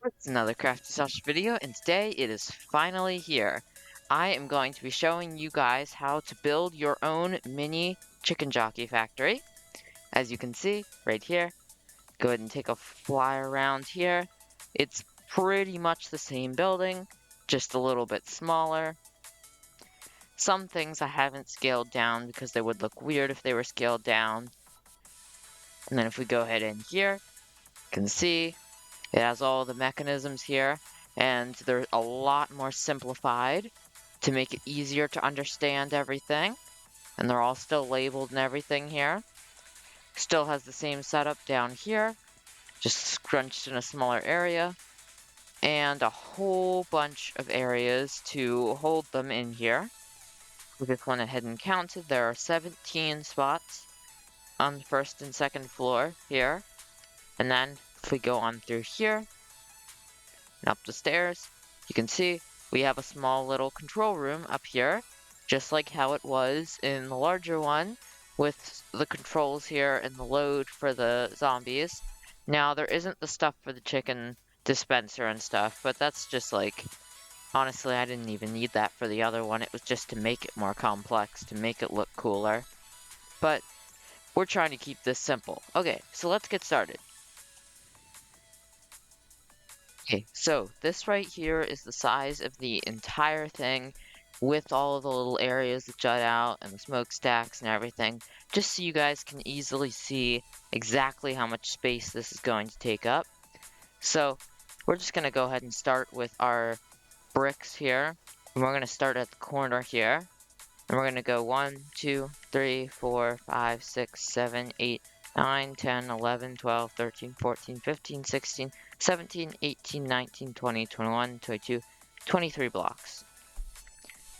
It's another Crafty Sausage video, and today it is finally here. I am going to be showing you guys how to build your own mini chicken jockey factory. As you can see right here, go ahead and take a fly around here. It's pretty much the same building, just a little bit smaller. Some things I haven't scaled down because they would look weird if they were scaled down. And then if we go ahead in here, you can see it has all the mechanisms here, and they're a lot more simplified to make it easier to understand everything. And they're all still labeled and everything here. Still has the same setup down here, just scrunched in a smaller area, and a whole bunch of areas to hold them in here. We just went ahead and counted. There are 17 spots on the first and second floor here. And then if we go on through here, and up the stairs, you can see we have a small little control room up here, just like how it was in the larger one, with the controls here and the load for the zombies. Now, there isn't the stuff for the chicken dispenser and stuff, but that's just like, honestly, I didn't even need that for the other one. It was just to make it more complex, to make it look cooler. But we're trying to keep this simple. Okay, so let's get started. Okay, so this right here is the size of the entire thing with all of the little areas that jut out and the smokestacks and everything, just so you guys can easily see exactly how much space this is going to take up. So we're just going to go ahead and start with our bricks here, and we're going to start at the corner here, and we're going to go 1, 2, 3, 4, 5, 6, 7, 8, 9, 10, 11, 12, 13, 14, 15, 16, 17, 18, 19, 20, 21, 22, 23 blocks.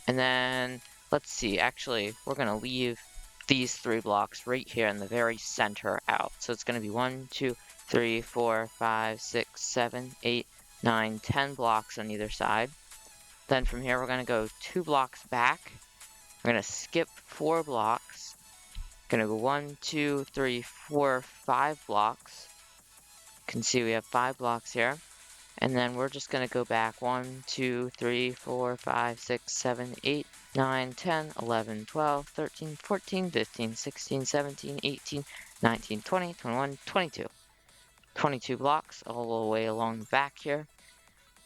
And then, let's see, actually, we're going to leave these 3 blocks right here in the very center out. So it's going to be 1, 2, 3, 4, 5, 6, 7, 8, 9, 10 blocks on either side. Then from here, we're going to go 2 blocks back. We're going to skip 4 blocks. Gonna go 1, 2, 3, 4, 5 blocks. You can see we have 5 blocks here. And then we're just gonna go back 1, 2, 3, 4, 5, 6, 7, 8, 9, 10, 11, 12, 13, 14, 15, 16, 17, 18, 19, 20, 21, 22. 22 blocks all the way along the back here.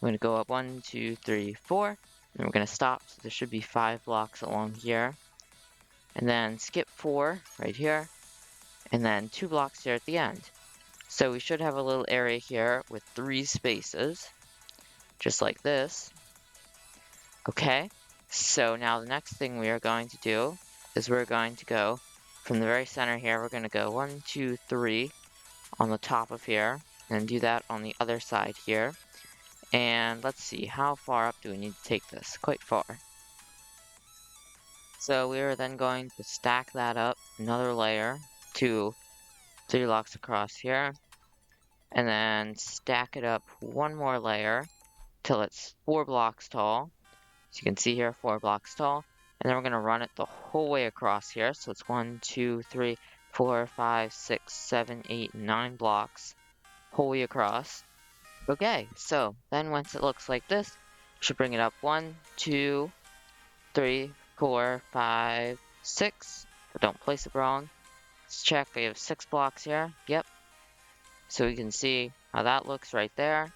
I'm gonna go up 1, 2, 3, 4. And we're gonna stop, so there should be 5 blocks along here. And then skip 4 right here, and then 2 blocks here at the end. So we should have a little area here with 3 spaces, just like this. Okay, so now the next thing we are going to do is we're going to go from the very center here, we're going to go 1, 2, 3 on the top of here, and do that on the other side here. And let's see, how far up do we need to take this? Quite far. So we are then going to stack that up another layer to 3 blocks across here, and then stack it up one more layer till it's 4 blocks tall. So you can see here, 4 blocks tall, and then we're going to run it the whole way across here. So it's 1, 2, 3, 4, 5, 6, 7, 8, 9 blocks whole way across. Okay, so then once it looks like this, we should bring it up 1, 2, 3, 4, 5, 6. But don't place it wrong. Let's check. We have 6 blocks here. Yep. So we can see how that looks right there.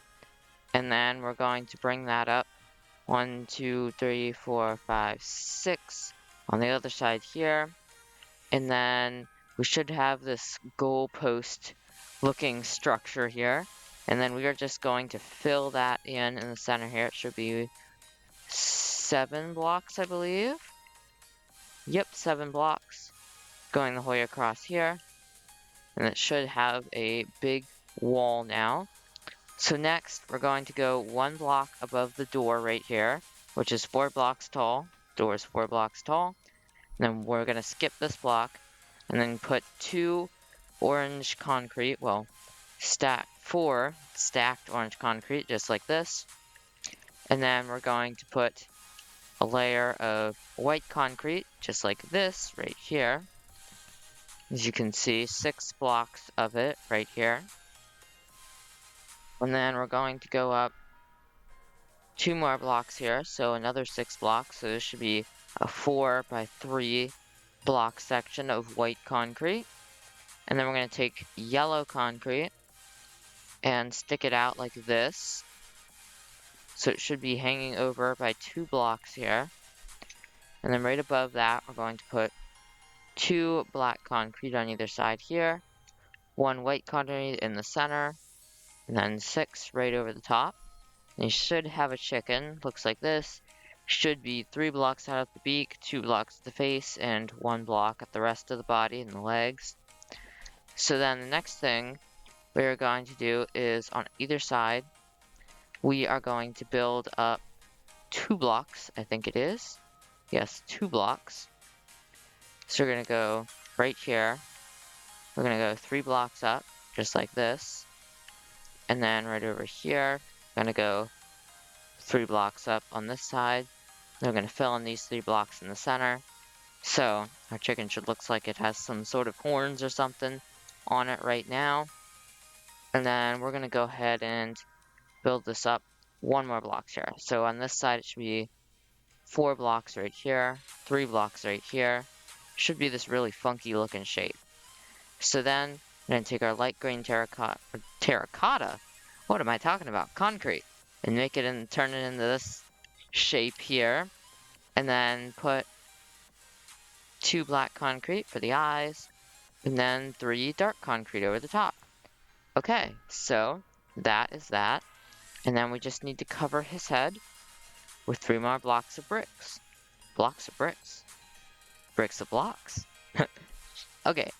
And then we're going to bring that up 1, 2, 3, 4, 5, 6 on the other side here. And then we should have this goalpost looking structure here. And then we are just going to fill that in the center here. It should be 7 blocks, I believe. Yep, 7 blocks going the whole way across here. And it should have a big wall now. So next, we're going to go 1 block above the door right here, which is 4 blocks tall. Door is 4 blocks tall. And then we're going to skip this block and then put 2 orange concrete, well, 4 stacked orange concrete, just like this. And then we're going to put a layer of white concrete, just like this, right here. As you can see, 6 blocks of it right here. And then we're going to go up 2 more blocks here, so another 6 blocks. So this should be a 4 by 3 block section of white concrete. And then we're going to take yellow concrete and stick it out like this. So it should be hanging over by 2 blocks here. And then right above that, we're going to put 2 black concrete on either side here, 1 white concrete in the center, and then 6 right over the top. And you should have a chicken, looks like this. Should be 3 blocks out at the beak, 2 blocks at the face, and 1 block at the rest of the body and the legs. So then the next thing we're going to do is on either side, we are going to build up 2 blocks, I think it is. Yes, 2 blocks. So we're going to go right here. We're going to go 3 blocks up, just like this. And then right over here, we're going to go 3 blocks up on this side. Then we're going to fill in these 3 blocks in the center. So our chicken should look like it has some sort of horns or something on it right now. And then we're going to go ahead and build this up 1 more block here. So on this side, it should be 4 blocks right here, 3 blocks right here. Should be this really funky looking shape. So then we're going to take our light green terracotta, what am I talking about? Concrete. And make it and turn it into this shape here. And then put 2 black concrete for the eyes. And then 3 dark concrete over the top. Okay, so that is that. And then we just need to cover his head with 3 more blocks of bricks. Blocks of bricks. Bricks of blocks. Okay,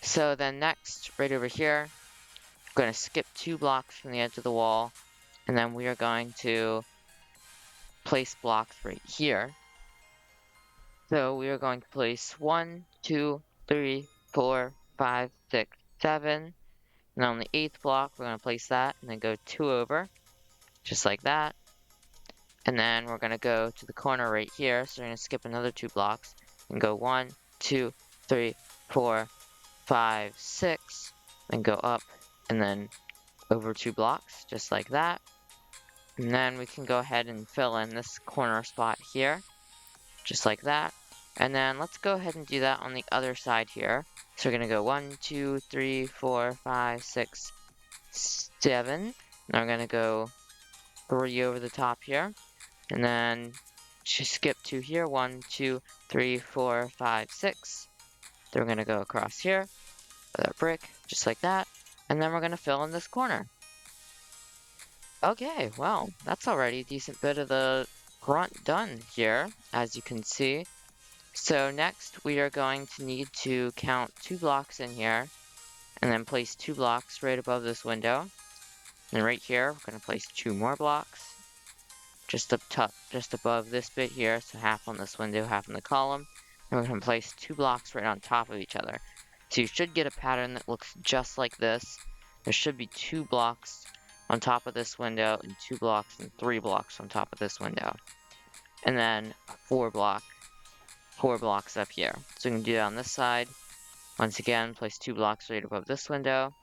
so then next, right over here, we're going to skip 2 blocks from the edge of the wall, and then we are going to place blocks right here. So we are going to place 1, 2, 3, 4, 5, 6, 7. And on the 8th block, we're going to place that, and then go 2 over, just like that. And then we're going to go to the corner right here, so we're going to skip another 2 blocks, and go 1, 2, 3, 4, 5, 6, and go up, and then over 2 blocks, just like that. And then we can go ahead and fill in this corner spot here, just like that. And then let's go ahead and do that on the other side here. So we're going to go 1, 2, 3, 4, 5, 6, 7. Now we're going to go 3 over the top here. And then just skip 2 here. 1, 2, 3, 4, 5, 6. Then we're going to go across here with our brick, just like that. And then we're going to fill in this corner. Okay, well, that's already a decent bit of the grunt done here, as you can see. So next, we are going to need to count 2 blocks in here, and then place 2 blocks right above this window. And right here, we're going to place 2 more blocks, just up top, just above this bit here, so half on this window, half in the column. And we're going to place 2 blocks right on top of each other. So you should get a pattern that looks just like this. There should be 2 blocks on top of this window, and 2 blocks and 3 blocks on top of this window. And then 4 blocks up here. So we can do that on this side. Once again, place 2 blocks right above this window.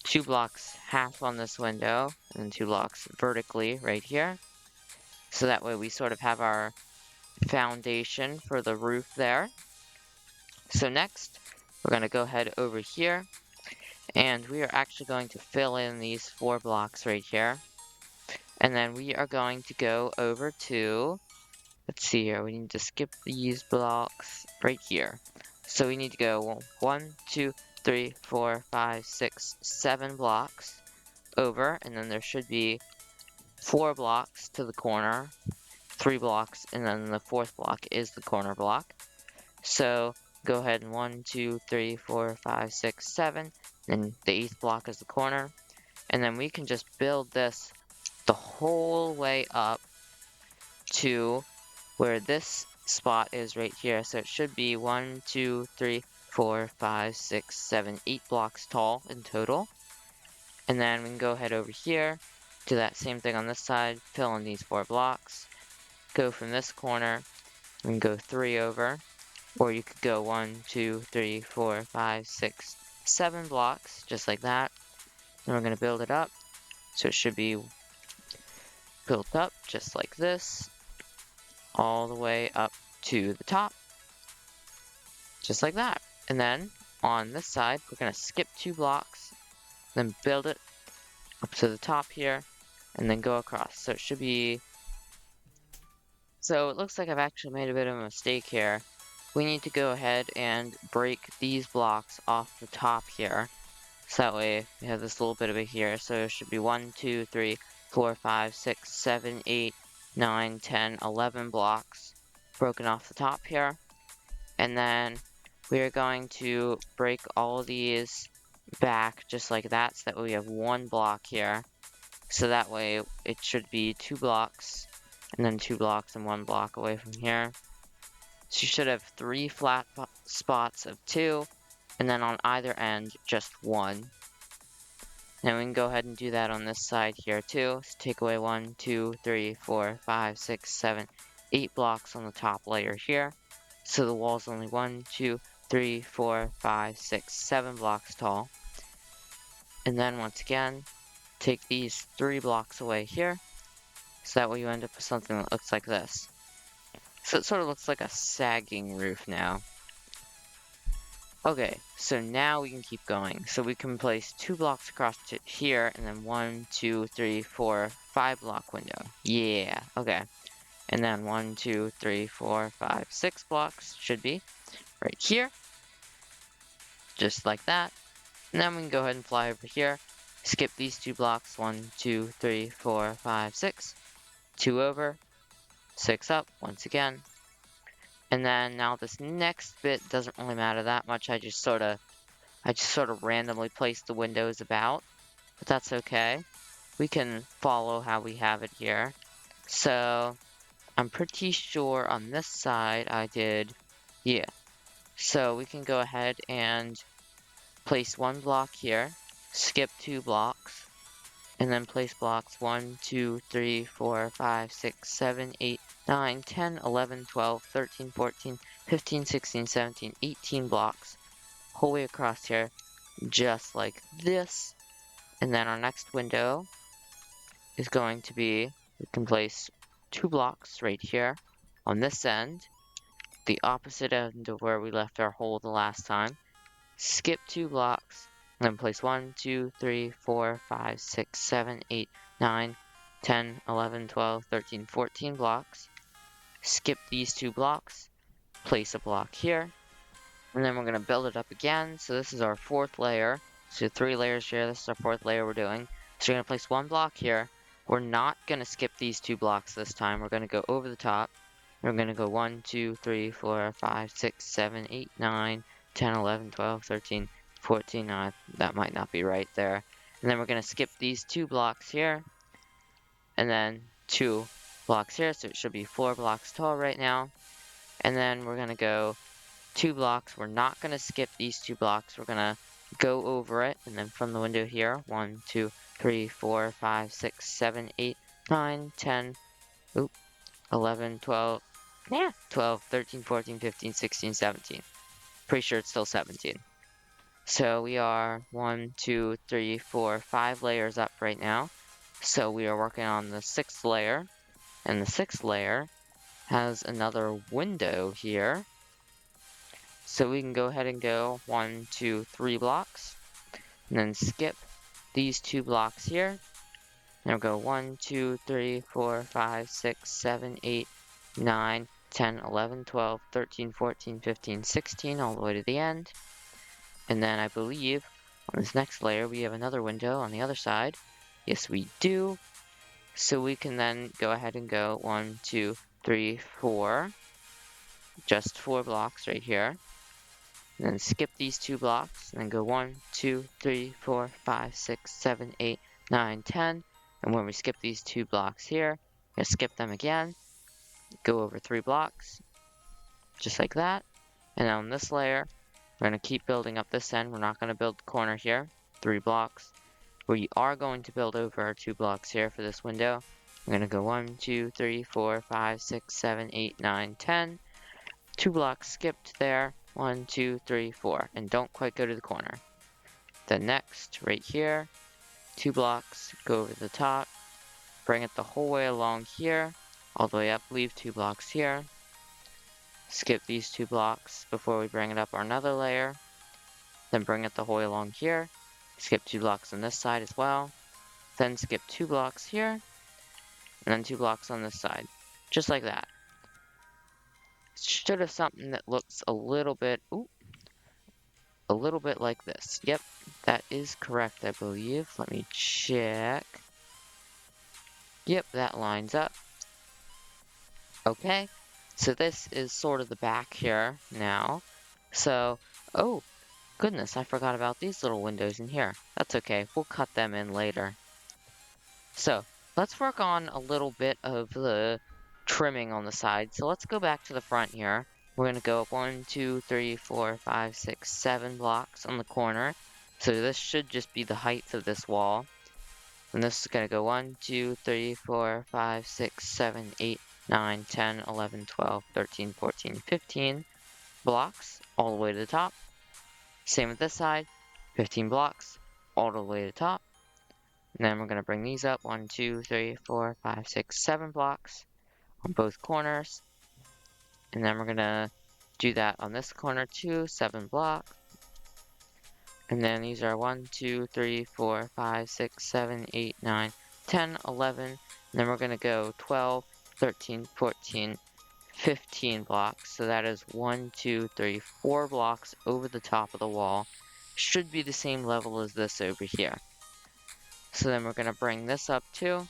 2 blocks half on this window, and then 2 blocks vertically right here. So that way we sort of have our foundation for the roof there. So next, we're going to go ahead over here, and we are actually going to fill in these 4 blocks right here. And then we are going to go over to, let's see here, we need to skip these blocks right here. So we need to go 1, 2, 3, 4, 5, 6, 7 blocks over, and then there should be 4 blocks to the corner, 3 blocks, and then the 4th block is the corner block. So go ahead and 1, 2, 3, 4, 5, 6, 7, and the 8th block is the corner. And then we can just build this the whole way up to where this spot is right here. So it should be 1, 2, 3, 4, 5, 6, 7, 8 blocks tall in total. And then we can go ahead over here, do that same thing on this side, fill in these 4 blocks, go from this corner, and go 3 over. Or you could go 1, 2, 3, 4, 5, 6, 7 blocks, just like that. Then we're going to build it up. So it should be built up just like this, all the way up to the top, just like that. And then on this side, we're going to skip 2 blocks, then build it up to the top here, and then go across. So it should be... So it looks like I've actually made a bit of a mistake here. We need to go ahead and break these blocks off the top here. So that way we have this little bit of it here. So it should be 1, 2, 3, 4, 5, 6, 7, 8, 9, 10, 11 blocks broken off the top here. And then we are going to break all of these back just like that, so that way we have 1 block here. So that way it should be 2 blocks, and then 2 blocks and 1 block away from here. So you should have 3 flat spots of 2, and then on either end, just 1. Now we can go ahead and do that on this side here too. So take away 1, 2, 3, 4, 5, 6, 7, 8 blocks on the top layer here. So the wall's only 1, 2, 3, 4, 5, 6, 7 blocks tall. And then once again, take these 3 blocks away here. So that way you end up with something that looks like this. So it sort of looks like a sagging roof now. Okay, so now we can keep going. So we can place 2 blocks across to here, and then 1, 2, 3, 4, 5 block window. Yeah, okay. And then 1, 2, 3, 4, 5, 6 blocks should be right here. Just like that. And then we can go ahead and fly over here. Skip these 2 blocks. 1, 2, 3, 4, 5, 6. 2 over. 6 up once again. And then now this next bit doesn't really matter that much. I just sort of randomly place the windows about, but that's okay. We can follow how we have it here. So I'm pretty sure on this side I did, yeah. So we can go ahead and place 1 block here, skip 2 blocks, and then place blocks 1, 2, 3, 4, 5, 6, 7, 8, 9, 10, 11, 12, 13, 14, 15, 16, 17, 18 blocks whole way across here, just like this. And then our next window is going to be, we can place 2 blocks right here on this end, the opposite end of where we left our hole the last time. Skip 2 blocks, and then place 1, 2, 3, 4, 5, 6, 7, 8, 9, 10, 11, 12, 13, 14 blocks. Skip these 2 blocks, place a block here, and then we're going to build it up again. So this is our 4th layer. So 3 layers here, this is our 4th layer we're doing. So we're going to place 1 block here. We're not going to skip these 2 blocks this time. We're going to go over the top. We're going to go 1, 2, 3, 4, 5, 6, 7, 8, 9, 10, 11, 12, 13, 14. That might not be right there. And then we're going to skip these 2 blocks here. And then 2 blocks here. So it should be 4 blocks tall right now. And then we're going to go 2 blocks. We're not going to skip these 2 blocks. We're going to go over it. And then from the window here, 1, 2, 3, 4, 5, 6, 7, 8, 9, 10, 11, 12, 12, 13, 14, 15, 16, 17. Pretty sure it's still 17. So we are 1, 2, 3, 4, 5 layers up right now. So we are working on the 6th layer. And the 6th layer has another window here. So we can go ahead and go 1, 2, 3 blocks. And then skip these 2 blocks here. And we'll go 1, 2, 3, 4, 5, 6, 7, 8, 9, 10, 11, 12, 13, 14, 15, 16, all the way to the end. And then I believe on this next layer we have another window on the other side. Yes, we do. So we can then go ahead and go 1, 2, 3, 4. Just 4 blocks right here. And then skip these 2 blocks. And then go 1, 2, 3, 4, 5, 6, 7, 8, 9, 10. And when we skip these 2 blocks here, we're going to skip them again. Go over 3 blocks. Just like that. And on this layer, we're going to keep building up this end. We're not going to build the corner here. 3 blocks. We are going to build over our 2 blocks here for this window. We're going to go 1, 2, 3, 4, 5, 6, 7, 8, 9, 10. 2 blocks skipped there. 1, 2, 3, 4. And don't quite go to the corner. Then next, right here, 2 blocks, go over the top, bring it the whole way along here, all the way up, leave 2 blocks here, skip these 2 blocks before we bring it up another layer, then bring it the whole way along here, skip 2 blocks on this side as well, then skip 2 blocks here, and then 2 blocks on this side, just like that. Should have something that looks a little bit, like this. Yep, that is correct, I believe. Let me check. Yep, that lines up. Okay, so this is sort of the back here now. So, oh, goodness, I forgot about these little windows in here. That's okay, we'll cut them in later. So, let's work on a little bit of the trimming on the side. So let's go back to the front here. We're going to go up 1, 2, 3, 4, 5, 6, 7 blocks on the corner. So this should just be the height of this wall. And this is going to go 1, 2, 3, 4, 5, 6, 7, 8, 9, 10, 11, 12, 13, 14, 15 blocks all the way to the top. Same with this side, 15 blocks all the way to the top. And then we're going to bring these up 1, 2, 3, 4, 5, 6, 7 blocks on both corners. And then we're going to do that on this corner too, 7 blocks. And then these are 1, 2, 3, 4, 5, 6, 7, 8, 9, 10, 11. And then we're going to go 12, 13, 14, 15 blocks. So that is 1, 2, 3, 4 blocks over the top of the wall. Should be the same level as this over here. So then we're going to bring this up too.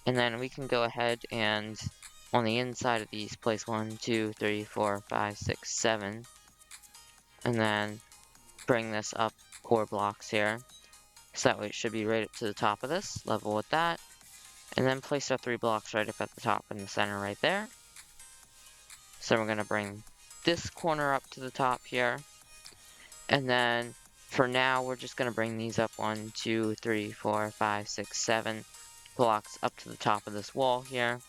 And then we can go ahead and on the inside of these place 1, 2, 3, 4, 5, 6, 7. And then bring this up 4 blocks here. So that way it should be right up to the top of this, level with that. And then place our 3 blocks right up at the top in the center right there. So we're going to bring this corner up to the top here. And then for now, we're just going to bring these up 1, 2, 3, 4, 5, 6, 7 blocks up to the top of this wall here.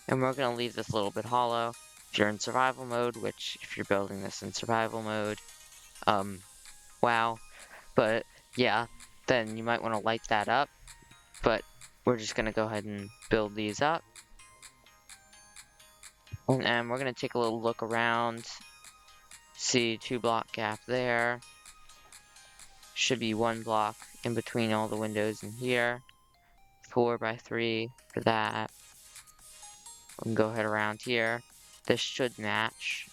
And we're going to leave this a little bit hollow. If you're in survival mode, which if you're building this in survival mode, wow. But yeah, then you might want to light that up. But we're just going to go ahead and build these up. And we're going to take a little look around. See 2 block gap there. Should be 1 block in between all the windows in here. 4 by 3 for that. We can go ahead around here. This should match.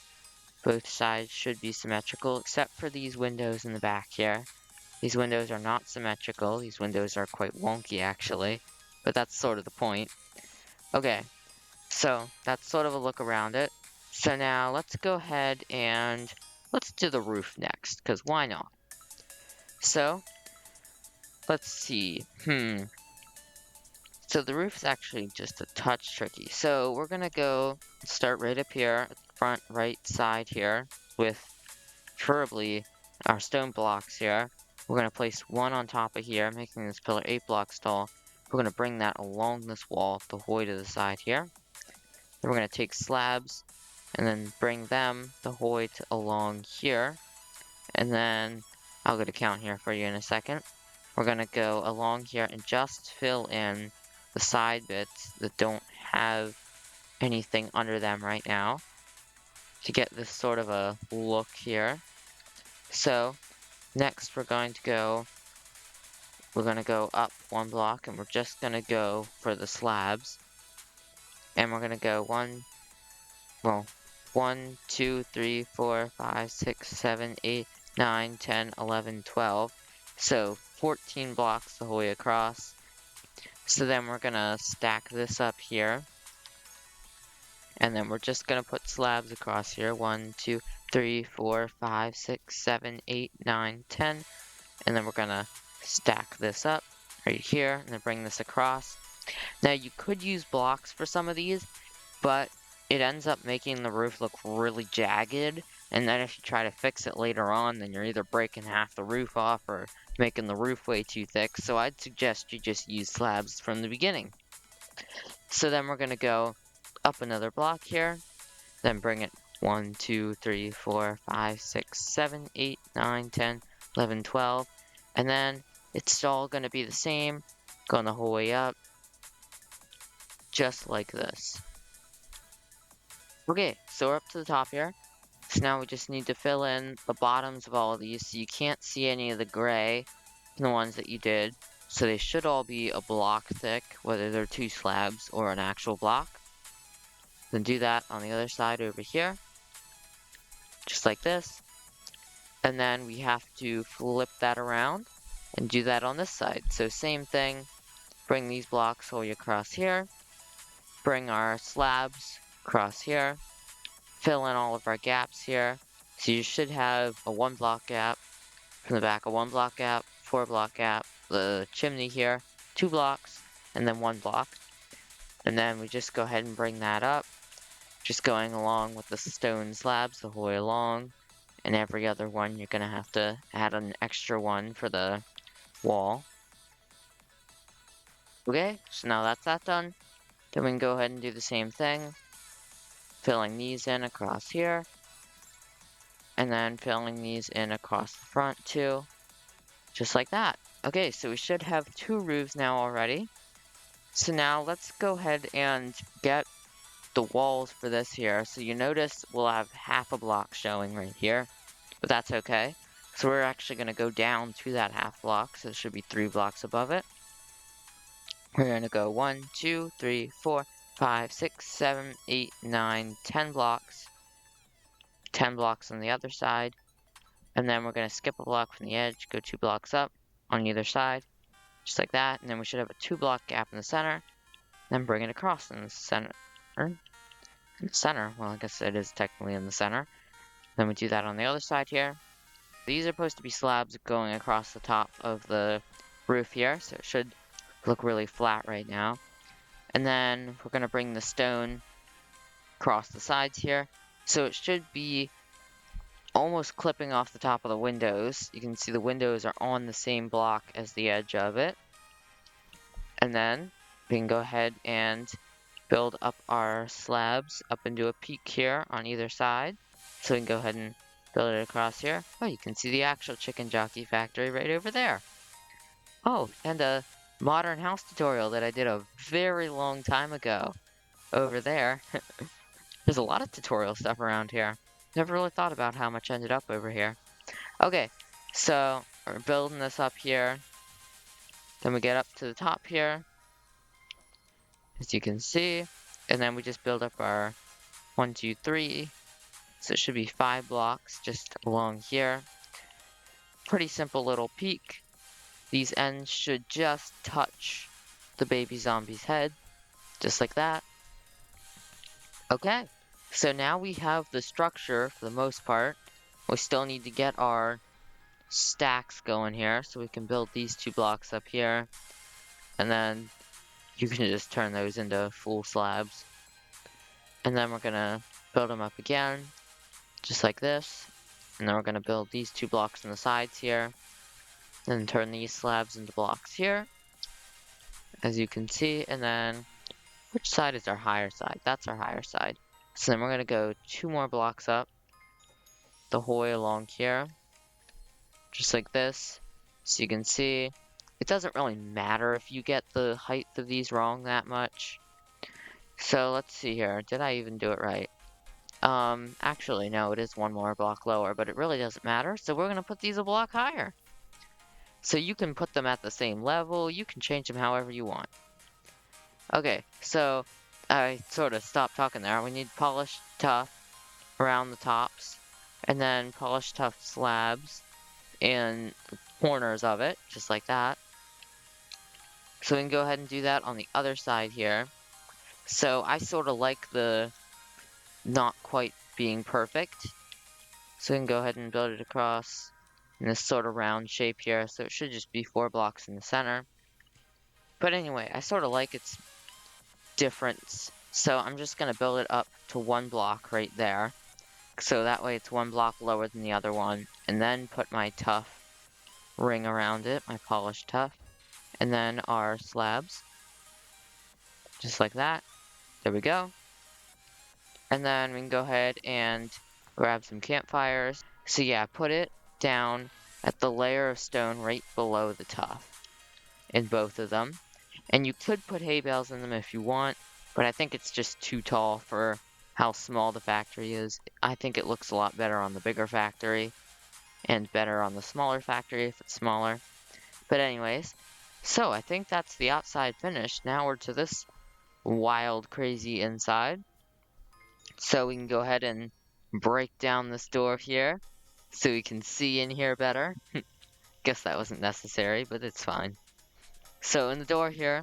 Both sides should be symmetrical, except for these windows in the back here. These windows are not symmetrical. These windows are quite wonky, actually. But that's sort of the point. Okay, so that's sort of a look around it. So now let's go ahead and let's do the roof next, because why not? So, let's see. So the roof is actually just a touch tricky. So we're going to go start right up here at the front right side here with preferably our stone blocks here. We're going to place 1 on top of here, making this pillar 8 blocks tall. We're going to bring that along this wall the whole way to the side here. Then we're going to take slabs and then bring them the whole way along here. And then I'll get a count here for you in a second. We're going to go along here and just fill in the side bits that don't have anything under them right now to get this sort of a look here. So next we're going to go up 1 block and we're just going to go for the slabs. And we're going to go 1, 2, 3, 4, 5, 6, 7, 8, 9, 10, 11, 12. So 14 blocks the whole way across. So then we're going to stack this up here. And then we're just going to put slabs across here. 1, 2, 3, 4, 5, 6, 7, 8, 9, 10. And then we're going to stack this up right here and then bring this across. Now you could use blocks for some of these, but it ends up making the roof look really jagged. And then if you try to fix it later on, then you're either breaking half the roof off or making the roof way too thick. So I'd suggest you just use slabs from the beginning. So then we're going to go up another block here, then bring it 1, 2, 3, 4, 5, 6, 7, 8, 9, 10, 11, 12. And then it's all going to be the same, going the whole way up, just like this. Okay, so we're up to the top here. So now we just need to fill in the bottoms of all of these so you can't see any of the gray in the ones that you did. So they should all be a block thick, whether they're 2 slabs or an actual block. Then do that on the other side over here, just like this. And then we have to flip that around and do that on this side. So same thing, bring these blocks all the way across here, bring our slabs across here, fill in all of our gaps here. So you should have a 1 block gap from the back, a 1 block gap, 4 block gap, the chimney here, 2 blocks, and then 1 block. And then we just go ahead and bring that up, just going along with the stone slabs the whole way along. And every other one, you're going to have to add an extra one for the wall. Okay, so now that's that done. Then we can go ahead and do the same thing, filling these in across here, and then filling these in across the front too, just like that. Okay, so we should have 2 roofs now already. So now let's go ahead and get the walls for this here. So you notice we'll have half a block showing right here, but that's okay. So we're actually going to go down to that half block, so it should be 3 blocks above it. We're going to go 1, 2, 3, 4, 5, 6, 7, 8, 9, 10 blocks. 10 blocks on the other side. And then we're going to skip a block from the edge, go 2 blocks up on either side, just like that. And then we should have a 2 block gap in the center. Then bring it across in the center. In the center. Well, I guess it is technically in the center. Then we do that on the other side here. These are supposed to be slabs going across the top of the roof here, so it should look really flat right now. And then we're going to bring the stone across the sides here. So it should be almost clipping off the top of the windows. You can see the windows are on the same block as the edge of it. And then we can go ahead and build up our slabs up into a peak here on either side. So we can go ahead and build it across here. Oh, you can see the actual Chicken Jockey Factory right over there. Oh, and a modern house tutorial that I did a very long time ago over there. There's a lot of tutorial stuff around here. Never really thought about how much ended up over here. Okay, so we're building this up here. Then we get up to the top here, as you can see. And then we just build up our 1, 2, 3. So it should be 5 blocks just along here. Pretty simple little peak. These ends should just touch the baby zombie's head, just like that. Okay, so now we have the structure for the most part. We still need to get our stacks going here, so we can build these 2 blocks up here. And then you can just turn those into full slabs. And then we're gonna build them up again, just like this. And then we're gonna build these 2 blocks on the sides here. Then turn these slabs into blocks here, as you can see. And then, which side is our higher side? That's our higher side. So then we're gonna go 2 more blocks up, the whole way along here, just like this. So you can see, it doesn't really matter if you get the height of these wrong that much. So let's see here, did I even do it right? Actually, no, it is 1 more block lower, but it really doesn't matter. So we're gonna put these a block higher. So you can put them at the same level, you can change them however you want. Okay, so I sort of stopped talking there. We need polished tuff around the tops, and then polished tuff slabs in the corners of it, just like that. So we can go ahead and do that on the other side here. So I sort of like the not quite being perfect. So we can go ahead and build it across in this sort of round shape here. So it should just be 4 blocks in the center. But anyway, I sort of like its difference. So I'm just going to build it up to 1 block right there. So that way it's 1 block lower than the other one. And then put my tuff ring around it, my polished tuff. And then our slabs. Just like that. There we go. And then we can go ahead and grab some campfires. So yeah, put it down at the layer of stone right below the top in both of them. And you could put hay bales in them if you want, but I think it's just too tall for how small the factory is. I think it looks a lot better on the bigger factory and better on the smaller factory if it's smaller. But anyways, so I think that's the outside finished. Now we're to this wild, crazy inside. So we can go ahead and break down this door here so we can see in here better. Guess that wasn't necessary, but it's fine. So in the door here,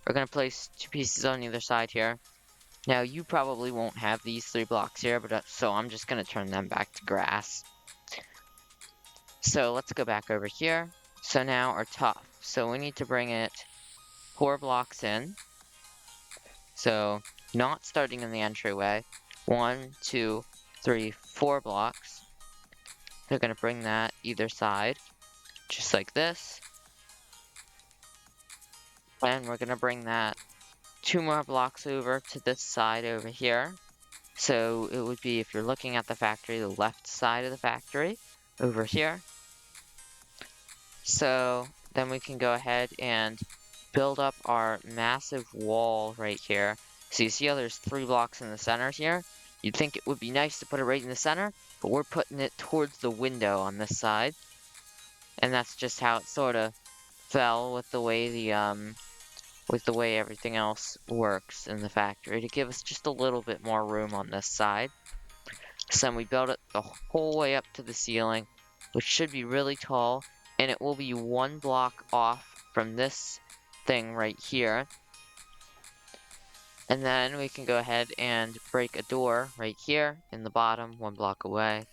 we're going to place 2 pieces on either side here. Now you probably won't have these 3 blocks here, but so I'm just going to turn them back to grass. So let's go back over here. So now our top. So we need to bring it 4 blocks in. So not starting in the entryway. 1, 2, 3, 4 blocks. They're going to bring that either side, just like this. And we're going to bring that 2 more blocks over to this side over here. So it would be, if you're looking at the factory, the left side of the factory over here. So then we can go ahead and build up our massive wall right here. So you see how there's 3 blocks in the center here? You'd think it would be nice to put it right in the center, but we're putting it towards the window on this side. And that's just how it sort of fell with the way everything else works in the factory, to give us just a little bit more room on this side. So then we build it the whole way up to the ceiling, which should be really tall, and it will be 1 block off from this thing right here. And then we can go ahead and break a door right here in the bottom, 1 block away.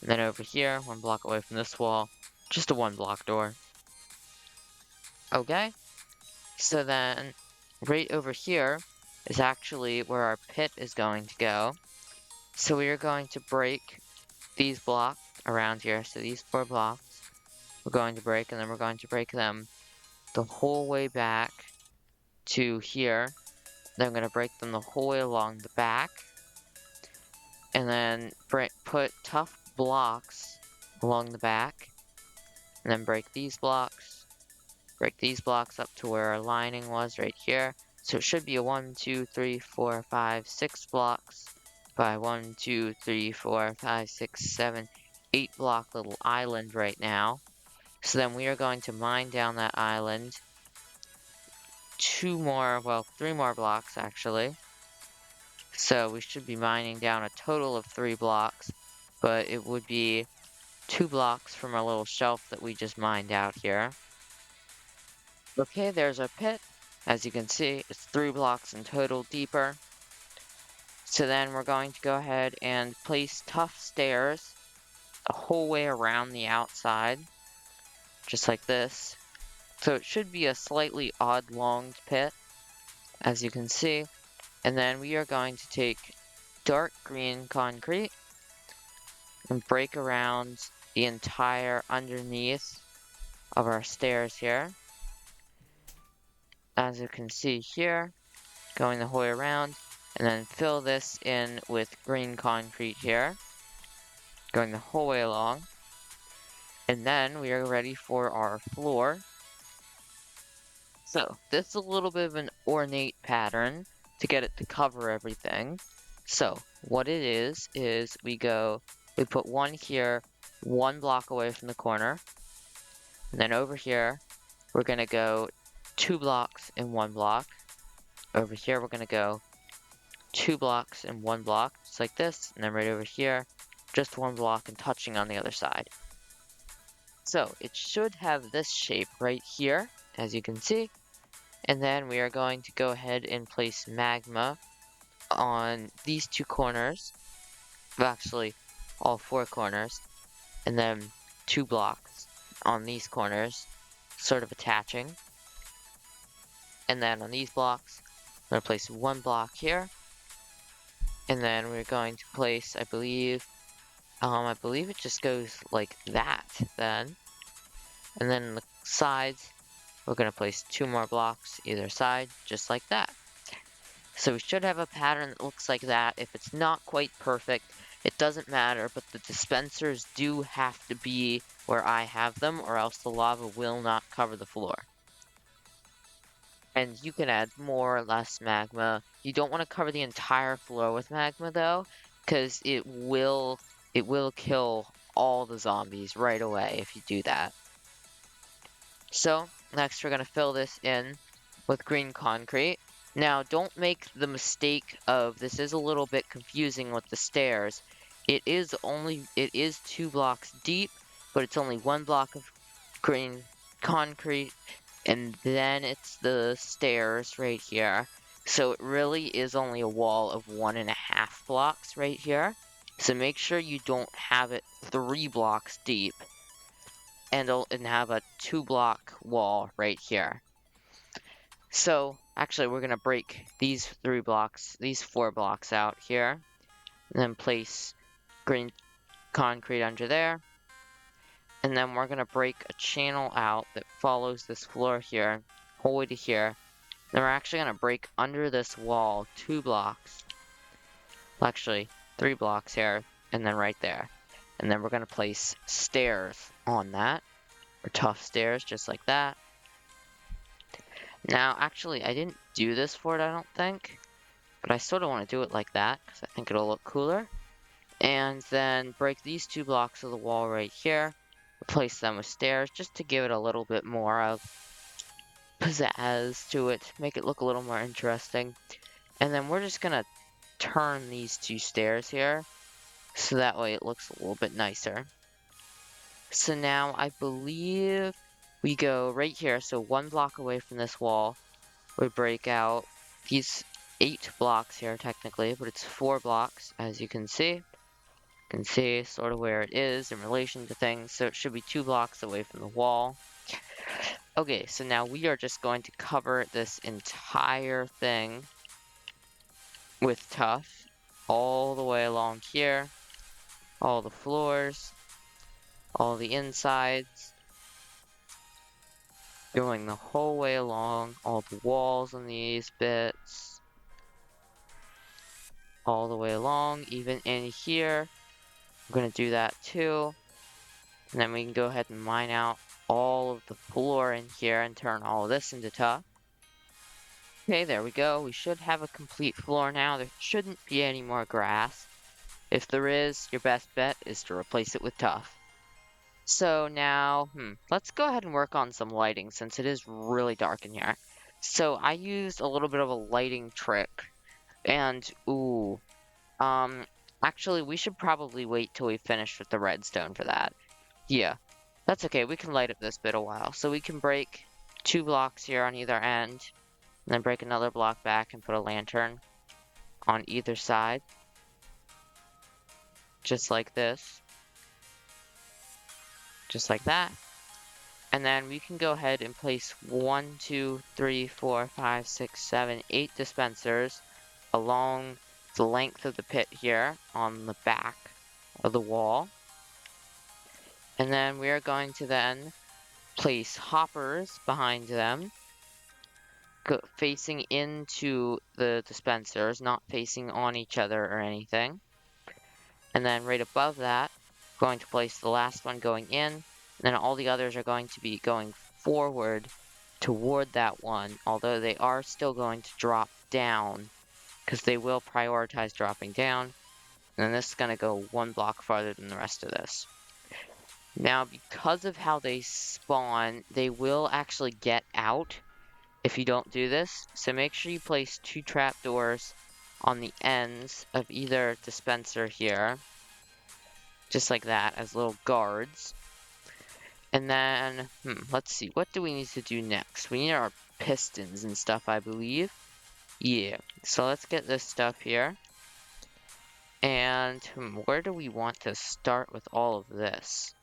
And then over here, 1 block away from this wall, just a 1 block door. Okay, so then right over here is actually where our pit is going to go. So we are going to break these blocks around here. So these 4 blocks we're going to break, and then we're going to break them the whole way back to here. Then I'm going to break them the whole way along the back. And then put tough blocks along the back. And then break these blocks. Break these blocks up to where our lining was right here. So it should be a 1, 2, 3, 4, 5, 6 blocks by 1, 2, 3, 4, 5, 6, 7, 8 block little island right now. So then we are going to mine down that island 3 more blocks actually. So we should be mining down a total of 3 blocks, but it would be 2 blocks from our little shelf that we just mined out here. Okay, there's our pit. As you can see, it's 3 blocks in total deeper. So then we're going to go ahead and place tough stairs the whole way around the outside, just like this. So it should be a slightly odd-longed pit, as you can see. And then we are going to take dark green concrete and break around the entire underneath of our stairs here. As you can see here, going the whole way around, and then fill this in with green concrete here, going the whole way along. And then we are ready for our floor. So this is a little bit of an ornate pattern to get it to cover everything. So what it is we put 1 here, 1 block away from the corner. And then over here, we're going to go 2 blocks in 1 block. Over here, we're going to go 2 blocks in 1 block, just like this. And then right over here, just 1 block and touching on the other side. So it should have this shape right here, as you can see. And then we are going to go ahead and place magma on these 2 corners. Well, actually, all 4 corners. And then 2 blocks on these corners, sort of attaching. And then on these blocks, I'm going to place 1 block here. And then we're going to place, I believe it just goes like that then. And then on the sides, we're going to place 2 more blocks either side, just like that. So we should have a pattern that looks like that. If it's not quite perfect, it doesn't matter, but the dispensers do have to be where I have them, or else the lava will not cover the floor. And you can add more or less magma. You don't want to cover the entire floor with magma though, because it will kill all the zombies right away if you do that. So next we're going to fill this in with green concrete. Now don't make the mistake of, this is a little bit confusing with the stairs. It is 2 blocks deep, but it's only 1 block of green concrete, and then it's the stairs right here. So it really is only a wall of 1.5 blocks right here. So make sure you don't have it 3 blocks deep and have a 2 block wall right here. So actually we're gonna break these 4 blocks out here, and then place green concrete under there. And then we're going to break a channel out that follows this floor here, all the way to here. Then we're actually going to break under this wall 2 blocks. Well, actually, 3 blocks here, and then right there. And then we're going to place stairs on that, or tough stairs, just like that. Now, actually, I didn't do this for it, I don't think. But I sort of want to do it like that, because I think it'll look cooler. And then break these 2 blocks of the wall right here. Replace them with stairs just to give it a little bit more of pizzazz to it, make it look a little more interesting. And then we're just gonna turn these 2 stairs here, so that way it looks a little bit nicer. So now I believe we go right here, so 1 block away from this wall, we break out these 8 blocks here technically, but it's 4 blocks as you can see. You can see sort of where it is in relation to things, so it should be 2 blocks away from the wall. Okay, so now we are just going to cover this entire thing with tuff, all the way along here, all the floors, all the insides, going the whole way along, all the walls on these bits, all the way along, even in here. I'm going to do that too. And then we can go ahead and mine out all of the floor in here and turn all of this into tuff. Okay, there we go. We should have a complete floor now. There shouldn't be any more grass. If there is, your best bet is to replace it with tuff. So now, let's go ahead and work on some lighting since it is really dark in here. So I used a little bit of a lighting trick. And, actually we should probably wait till we finish with the redstone for that. Yeah, that's okay. We can light up this bit a while. So we can break 2 blocks here on either end, and then break another block back and put a lantern on either side. Just like this. Just like that. And then we can go ahead and place 1, 2, 3, 4, 5, 6, 7, 8 dispensers along the length of the pit here on the back of the wall. And then we are going to then place hoppers behind them, facing into the dispensers, not facing on each other or anything. And then right above that, going to place the last one going in, and then all the others are going to be going forward toward that one, although they are still going to drop down, because they will prioritize dropping down. And then this is going to go 1 block farther than the rest of this. Now, because of how they spawn, they will actually get out if you don't do this. So make sure you place 2 trapdoors on the ends of either dispenser here. Just like that, as little guards. And then, let's see, what do we need to do next? We need our pistons and stuff, I believe. Yeah, so let's get this stuff here. And, where do we want to start with all of this?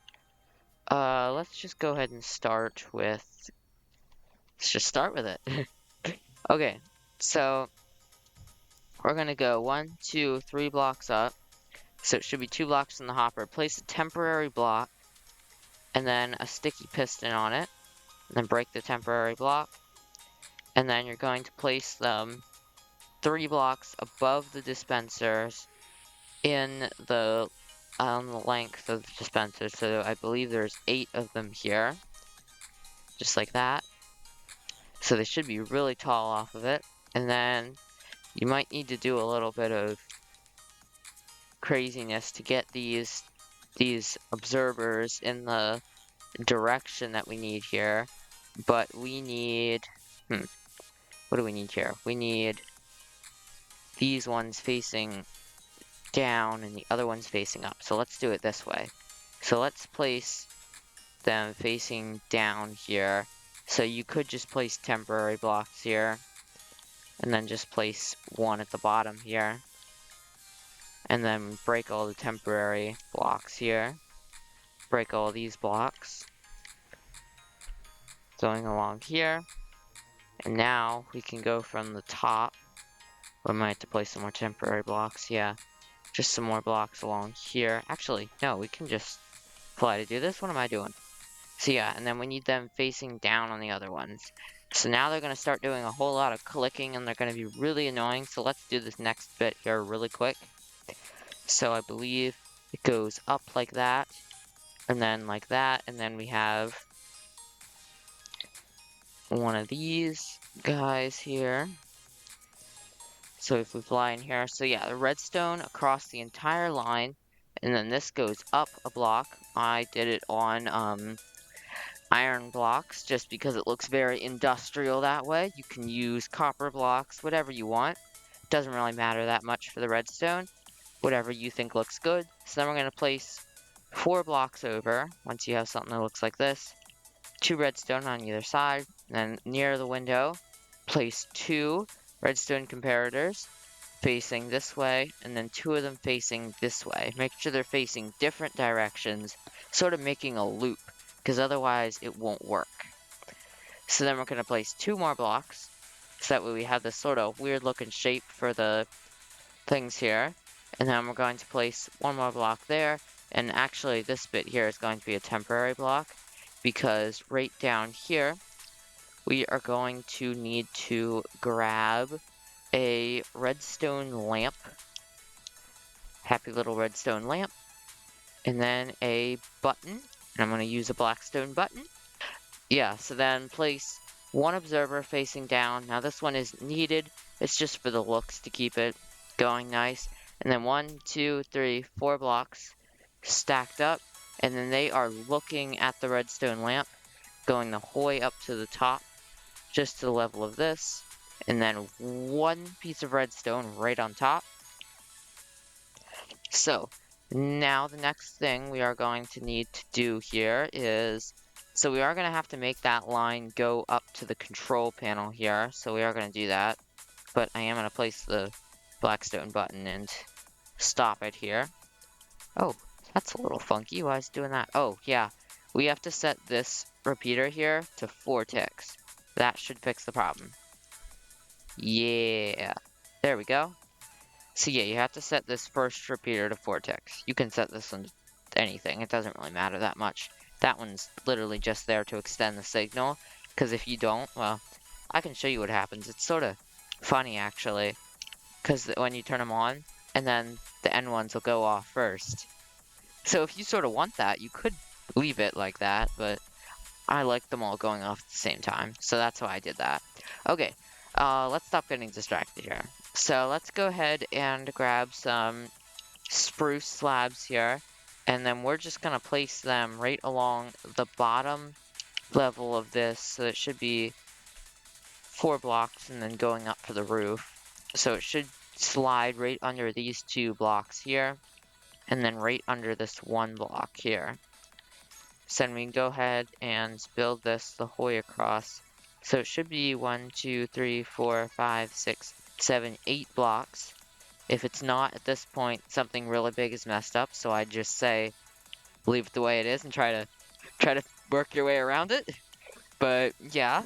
Let's just go ahead and start with... Let's just start with it. Okay, so we're gonna go 1, 2, 3 blocks up. So it should be 2 blocks in the hopper. Place a temporary block, and then a sticky piston on it. And then break the temporary block. And then you're going to place them 3 blocks above the dispensers in the length of the dispenser. So I believe there's 8 of them here, just like that. So they should be really tall off of it. And then you might need to do a little bit of craziness to get these observers in the direction that we need here. But we need, what do we need here? We need these ones facing down and the other ones facing up. So let's do it this way. So let's place them facing down here. So you could just place temporary blocks here, and then just place one at the bottom here, and then break all the temporary blocks here. Break all these blocks going along here. And now we can go from the top. We might have to place some more temporary blocks. Yeah, just some more blocks along here. Actually, no, we can just fly to do this. What am I doing? So yeah, and then we need them facing down on the other ones. So now they're going to start doing a whole lot of clicking, and they're going to be really annoying. So let's do this next bit here really quick. So I believe it goes up like that, and then like that, and then we have one of these guys here. So if we fly in here, so yeah, the redstone across the entire line, and then this goes up a block. I did it on iron blocks just because it looks very industrial that way. You can use copper blocks, whatever you want. Doesn't really matter that much for the redstone. Whatever you think looks good. So then we're going to place 4 blocks over, once you have something that looks like this. 2 redstone on either side. And then near the window, place 2 redstone comparators facing this way, and then 2 of them facing this way. Make sure they're facing different directions, sort of making a loop, because otherwise it won't work. So then we're going to place 2 more blocks, so that way we have this sort of weird looking shape for the things here. And then we're going to place 1 more block there, and actually this bit here is going to be a temporary block, because right down here, we are going to need to grab a redstone lamp, happy little redstone lamp, and then a button, and I'm going to use a blackstone button. Yeah, so then place 1 observer facing down. Now this one is needed, it's just for the looks to keep it going nice. And then 1, 2, 3, 4 blocks stacked up, and then they are looking at the redstone lamp, going the whole way up to the top, just to the level of this, and then 1 piece of redstone right on top. So now the next thing we are going to need to do here is, so we are going to have to make that line go up to the control panel here, so we are going to do that, but I am going to place the blackstone button and stop it here. Oh, that's a little funky. Why is it doing that? Oh, yeah. We have to set this repeater here to 4 ticks. That should fix the problem. Yeah. There we go. So yeah, you have to set this first repeater to 4 ticks. You can set this on anything. It doesn't really matter that much. That one's literally just there to extend the signal. Because if you don't, well, I can show you what happens. It's sort of funny, actually. Because when you turn them on, and then the end ones will go off first. So if you sort of want that, you could leave it like that, but I like them all going off at the same time. So that's why I did that. Okay, let's stop getting distracted here. So let's go ahead and grab some spruce slabs here, and then we're just going to place them right along the bottom level of this, so it should be 4 blocks and then going up for the roof. So it should slide right under these 2 blocks here, and then right under this 1 block here. So then we can go ahead and build this the whole way across. So it should be 1, 2, 3, 4, 5, 6, 7, 8 blocks. If it's not at this point, something really big is messed up, so I'd just say leave it the way it is and try to work your way around it. But yeah.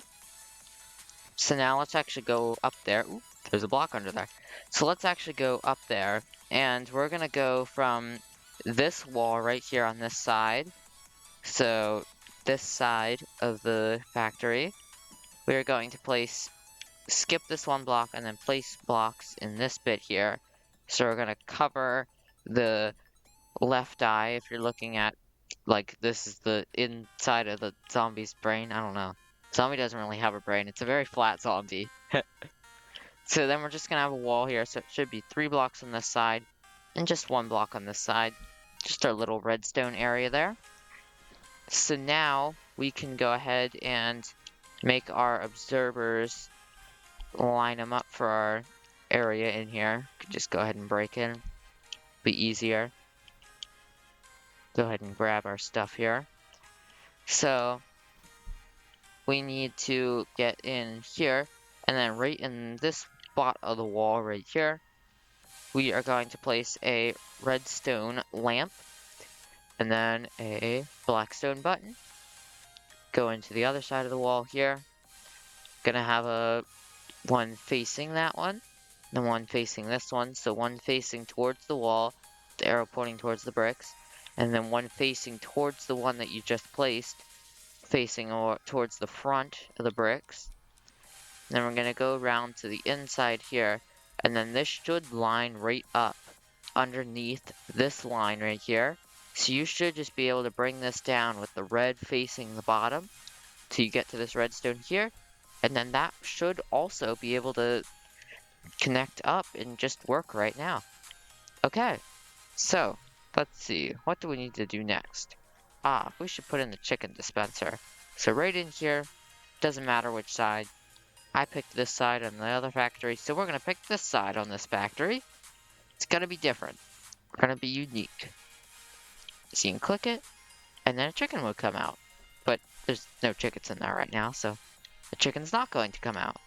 So now let's actually go up there. Ooh, there's a block under there. So let's actually go up there, and we're gonna go from this wall right here on this side. So this side of the factory, we're going to skip this 1 block and then place blocks in this bit here. So we're going to cover the left eye, if you're looking at, like, this is the inside of the zombie's brain. I don't know. Zombie doesn't really have a brain. It's a very flat zombie. So then we're just gonna have a wall here. So it should be 3 blocks on this side and just 1 block on this side. Just our little redstone area there. So now we can go ahead and make our observers line them up for our area in here. Just go ahead and break in. Be easier. Go ahead and grab our stuff here. So we need to get in here, and then right in this spot of the wall right here, we are going to place a redstone lamp, and then a blackstone button. Go into the other side of the wall here. Gonna have a one facing that one, and one facing this one. So one facing towards the wall, the arrow pointing towards the bricks, and then one facing towards the one that you just placed, facing towards the front of the bricks. Then we're gonna go around to the inside here, and then this should line right up underneath this line right here. So you should just be able to bring this down with the red facing the bottom till you get to this redstone here. And then that should also be able to connect up and just work right now. Okay, so let's see. What do we need to do next? We should put in the chicken dispenser. So right in here, doesn't matter which side. I picked this side on the other factory, so we're gonna pick this side on this factory. It's gonna be different. We're gonna be unique. So you can click it, and then a chicken will come out. But there's no chickens in there right now, so the chicken's not going to come out.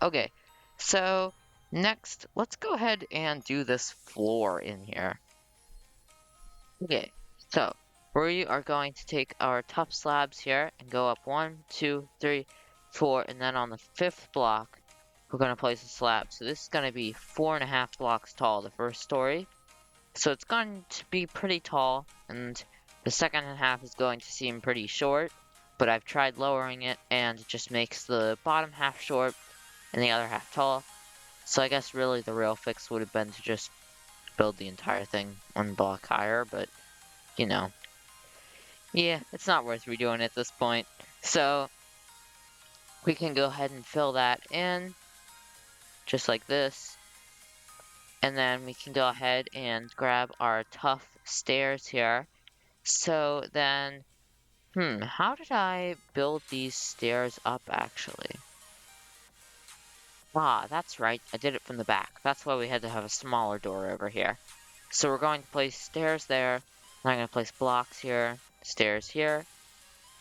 Okay, so next, let's go ahead and do this floor in here. Okay, so we are going to take our tough slabs here and go up 1, 2, 3, 4, and then on the 5th block, we're going to place a slab. So this is going to be 4.5 blocks tall, the first story. So it's going to be pretty tall, and the second half is going to seem pretty short, but I've tried lowering it, and it just makes the bottom half short and the other half tall. So I guess really the real fix would have been to just build the entire thing 1 block higher, but, you know. Yeah, it's not worth redoing at this point. So we can go ahead and fill that in, just like this. And then we can go ahead and grab our tough stairs here. So then, how did I build these stairs up actually? That's right, I did it from the back. That's why we had to have a smaller door over here. So we're going to place stairs there, and I'm going to place blocks here, stairs here,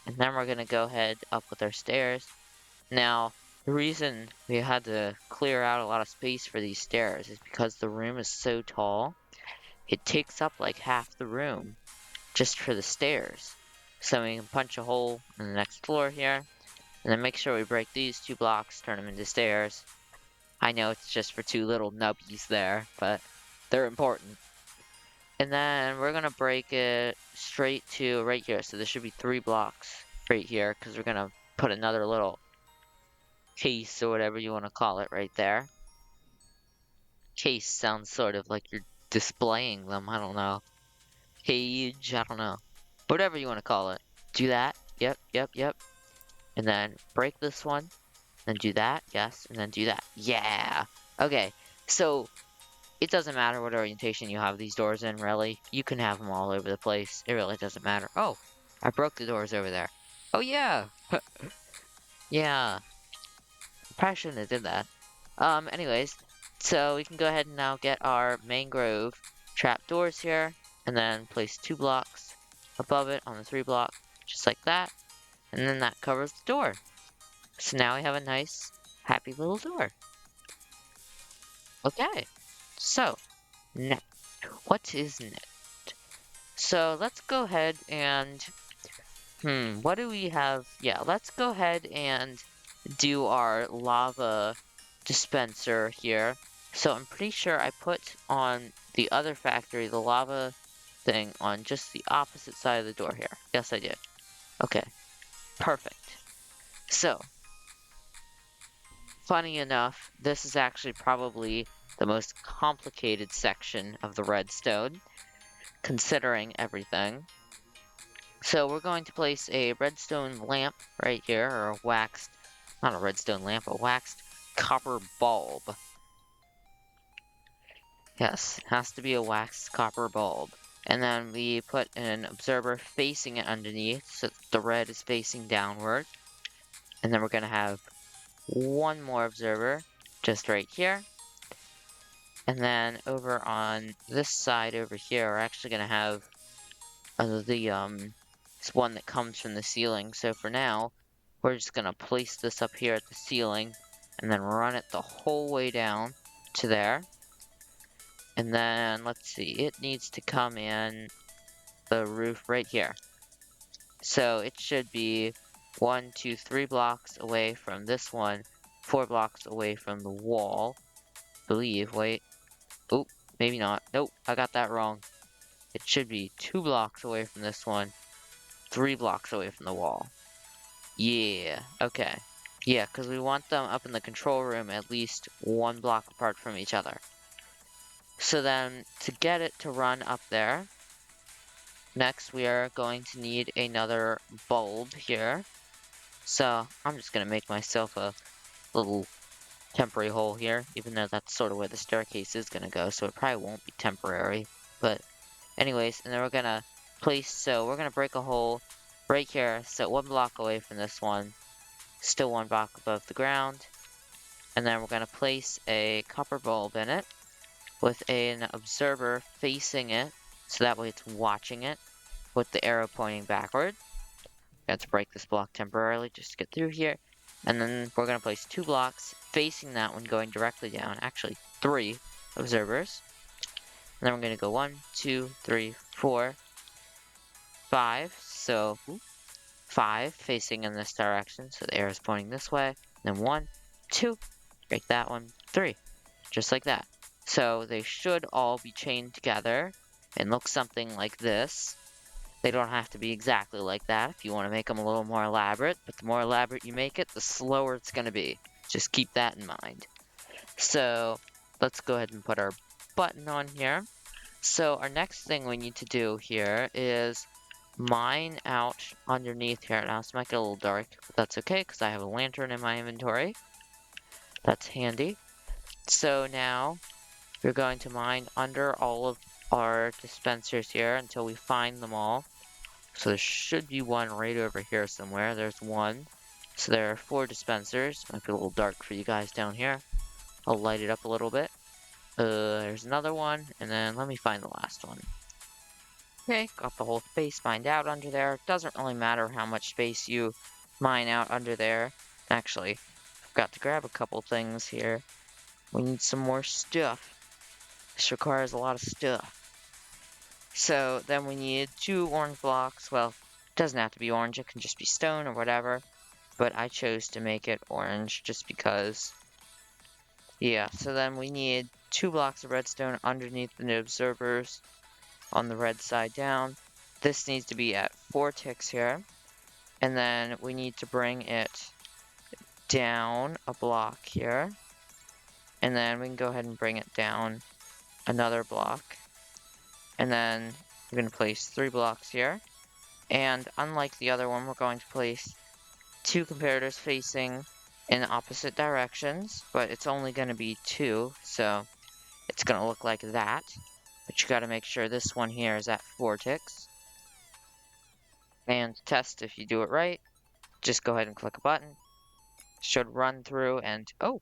and then we're going to go ahead up with our stairs. Now, the reason we had to clear out a lot of space for these stairs is because the room is so tall, it takes up like half the room just for the stairs. So we can punch a hole in the next floor here, and then make sure we break these 2 blocks, turn them into stairs. I know it's just for 2 little nubbies there, but they're important. And then we're going to break it straight to right here. So there should be 3 blocks right here, because we're going to put another little case or whatever you want to call it right there. Case sounds sort of like you're displaying them. I don't know. Cage, I don't know. Whatever you want to call it. Do that. Yep. And then break this one. Then do that. Yes. And then do that. Yeah. Okay. So it doesn't matter what orientation you have these doors in, really. You can have them all over the place. It really doesn't matter. Oh, I broke the doors over there. Oh, yeah. Yeah. Probably shouldn't have did that. Anyways, so we can go ahead and now get our mangrove trapdoors here, and then place 2 blocks above it on the 3 block, just like that, and then that covers the door. So now we have a nice, happy little door. Okay, so next, what is next? So let's go ahead and, what do we have? Yeah, let's go ahead and do our lava dispenser here. So I'm pretty sure I put on the other factory the lava thing on just the opposite side of the door here. Yes, I did. Okay, perfect. So, funny enough, this is actually probably the most complicated section of the redstone, considering everything. So we're going to place a redstone lamp right here, or a waxed, not a redstone lamp, a waxed copper bulb. Yes, it has to be a waxed copper bulb. And then we put an observer facing it underneath, so the red is facing downward. And then we're going to have one more observer just right here. And then over on this side over here, we're actually going to have this one that comes from the ceiling. So for now, we're just going to place this up here at the ceiling and then run it the whole way down to there. And then, let's see, it needs to come in the roof right here. So it should be 1, 2, 3 blocks away from this one, 4 blocks away from the wall. I believe, wait. Oh, maybe not. Nope, I got that wrong. It should be 2 blocks away from this one, 3 blocks away from the wall. Yeah, okay. Yeah, because we want them up in the control room at least 1 block apart from each other. So then, to get it to run up there, next we are going to need another bulb here. So, I'm just going to make myself a little temporary hole here, even though that's sort of where the staircase is going to go, so it probably won't be temporary. But anyways, and then we're going to place, so we're going to break a hole right here, so 1 block away from this one, still 1 block above the ground. And then we're going to place a copper bulb in it with an observer facing it, so that way it's watching it with the arrow pointing backward. Got to break this block temporarily just to get through here. And then we're going to place 2 blocks facing that one going directly down. Actually, 3 observers. And then we're going to go 1, 2, 3, 4, 5. So 5 facing in this direction. So the arrow is pointing this way. Then 1, 2, break that one, 3. Just like that. So they should all be chained together and look something like this. They don't have to be exactly like that if you want to make them a little more elaborate, but the more elaborate you make it, the slower it's going to be. Just keep that in mind. So let's go ahead and put our button on here. So our next thing we need to do here is mine out underneath here. Now this might get a little dark, but that's okay because I have a lantern in my inventory. That's handy. So now we're going to mine under all of our dispensers here until we find them all. So there should be one right over here somewhere. There's one. So there are 4 dispensers. Might be a little dark for you guys down here. I'll light it up a little bit. There's another one, and then let me find the last one. Okay, got the whole space mined out under there. Doesn't really matter how much space you mine out under there. Actually, forgot to grab a couple things here. We need some more stuff. This requires a lot of stuff. So then we need 2 orange blocks. Well, it doesn't have to be orange, it can just be stone or whatever. But I chose to make it orange just because. Yeah, so then we need 2 blocks of redstone underneath the observers on the red side down. This needs to be at 4 ticks here. And then we need to bring it down a block here. And then we can go ahead and bring it down another block. And then we're going to place 3 blocks here. And unlike the other one, we're going to place 2 comparators facing in opposite directions. But it's only going to be 2, so it's going to look like that. But you got to make sure this one here is at 4 ticks. And to test if you do it right, just go ahead and click a button. It should run through and... oh!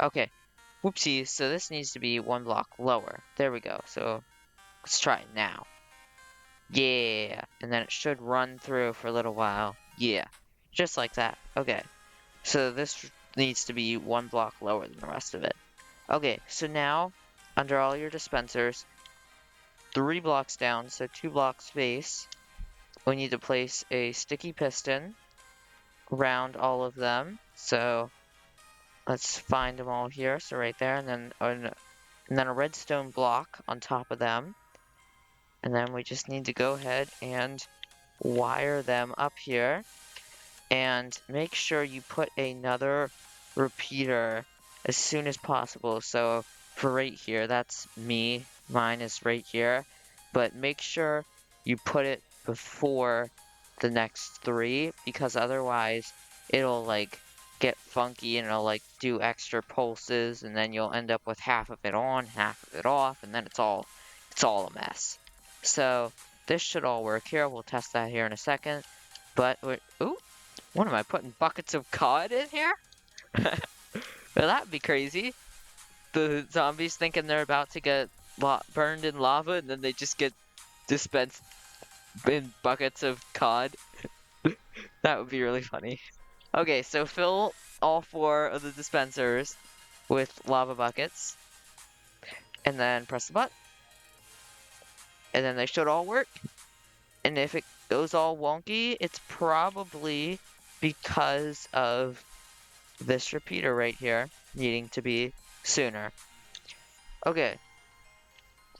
Okay. Whoopsie, so this needs to be 1 block lower. There we go. So let's try it now. Yeah, and then it should run through for a little while. Yeah, just like that. Okay, so this needs to be 1 block lower than the rest of it. Okay, so now, under all your dispensers, 3 blocks down, so 2 blocks space, we need to place a sticky piston around all of them. So let's find them all here. So right there, and then a redstone block on top of them. And then we just need to go ahead and wire them up here. And make sure you put another repeater as soon as possible. So for right here, that's me. Mine is right here. But make sure you put it before the next three, because otherwise it'll like get funky and it'll like do extra pulses, and then you'll end up with half of it on, half of it off, and then it's all a mess. So this should all work here. We'll test that here in a second. But ooh, what am I putting buckets of cod in here? Well, that'd be crazy. The zombies thinking they're about to get burned in lava, and then they just get dispensed in buckets of cod. That would be really funny. Okay, so fill all four of the dispensers with lava buckets, and then press the button, and then they should all work. And if it goes all wonky, it's probably because of this repeater right here needing to be sooner. Okay,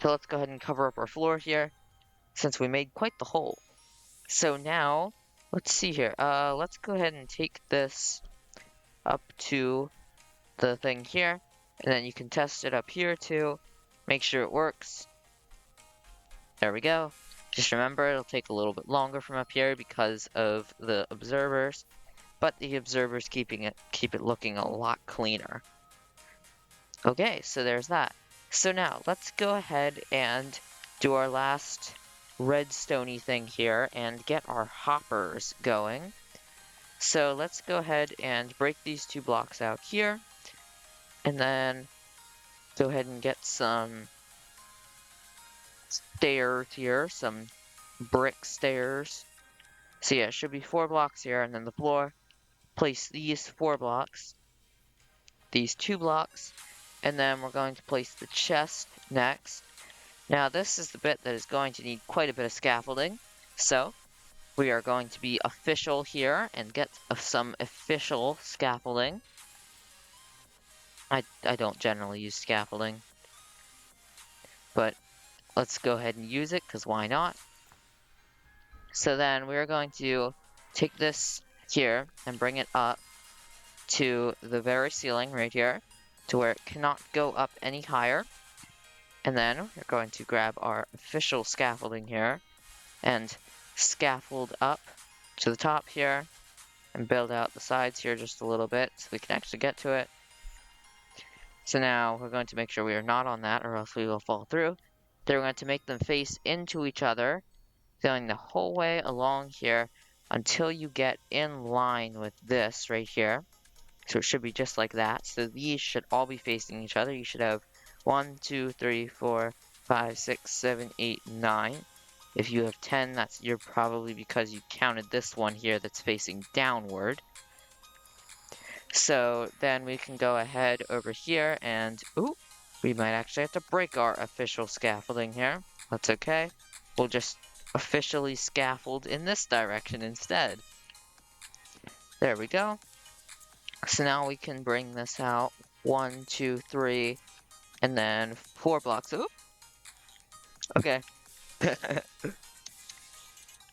so let's go ahead and cover up our floor here, since we made quite the hole. So now, let's see here. Let's go ahead and take this up to the thing here, and then you can test it up here too. Make sure it works. There we go. Just remember, it'll take a little bit longer from up here because of the observers, but the observers keep it looking a lot cleaner. Okay, so there's that. So now, let's go ahead and do our last redstone-y thing here and get our hoppers going. So let's go ahead and break these two blocks out here, and then go ahead and get some stairs here, some brick stairs. So yeah, it should be 4 blocks here, and then the floor. Place these 4 blocks, these 2 blocks, and then we're going to place the chest next. Now this is the bit that is going to need quite a bit of scaffolding, so we are going to be official here and get some official scaffolding. I don't generally use scaffolding, but let's go ahead and use it, because why not? So then we're going to take this here and bring it up to the very ceiling right here, to where it cannot go up any higher. And then we're going to grab our official scaffolding here and scaffold up to the top here and build out the sides here just a little bit so we can actually get to it. So now we're going to make sure we are not on that, or else we will fall through. Then we're going to make them face into each other, going the whole way along here until you get in line with this right here. So it should be just like that. So these should all be facing each other. You should have 1, 2, 3, 4, 5, 6, 7, 8, 9. If you have 10, you're probably because you counted this one here that's facing downward. So then we can go ahead over here and, ooh, we might actually have to break our official scaffolding here. That's okay. We'll just officially scaffold in this direction instead. There we go. So now we can bring this out 1, 2, 3, and then 4 blocks. Oop. Okay.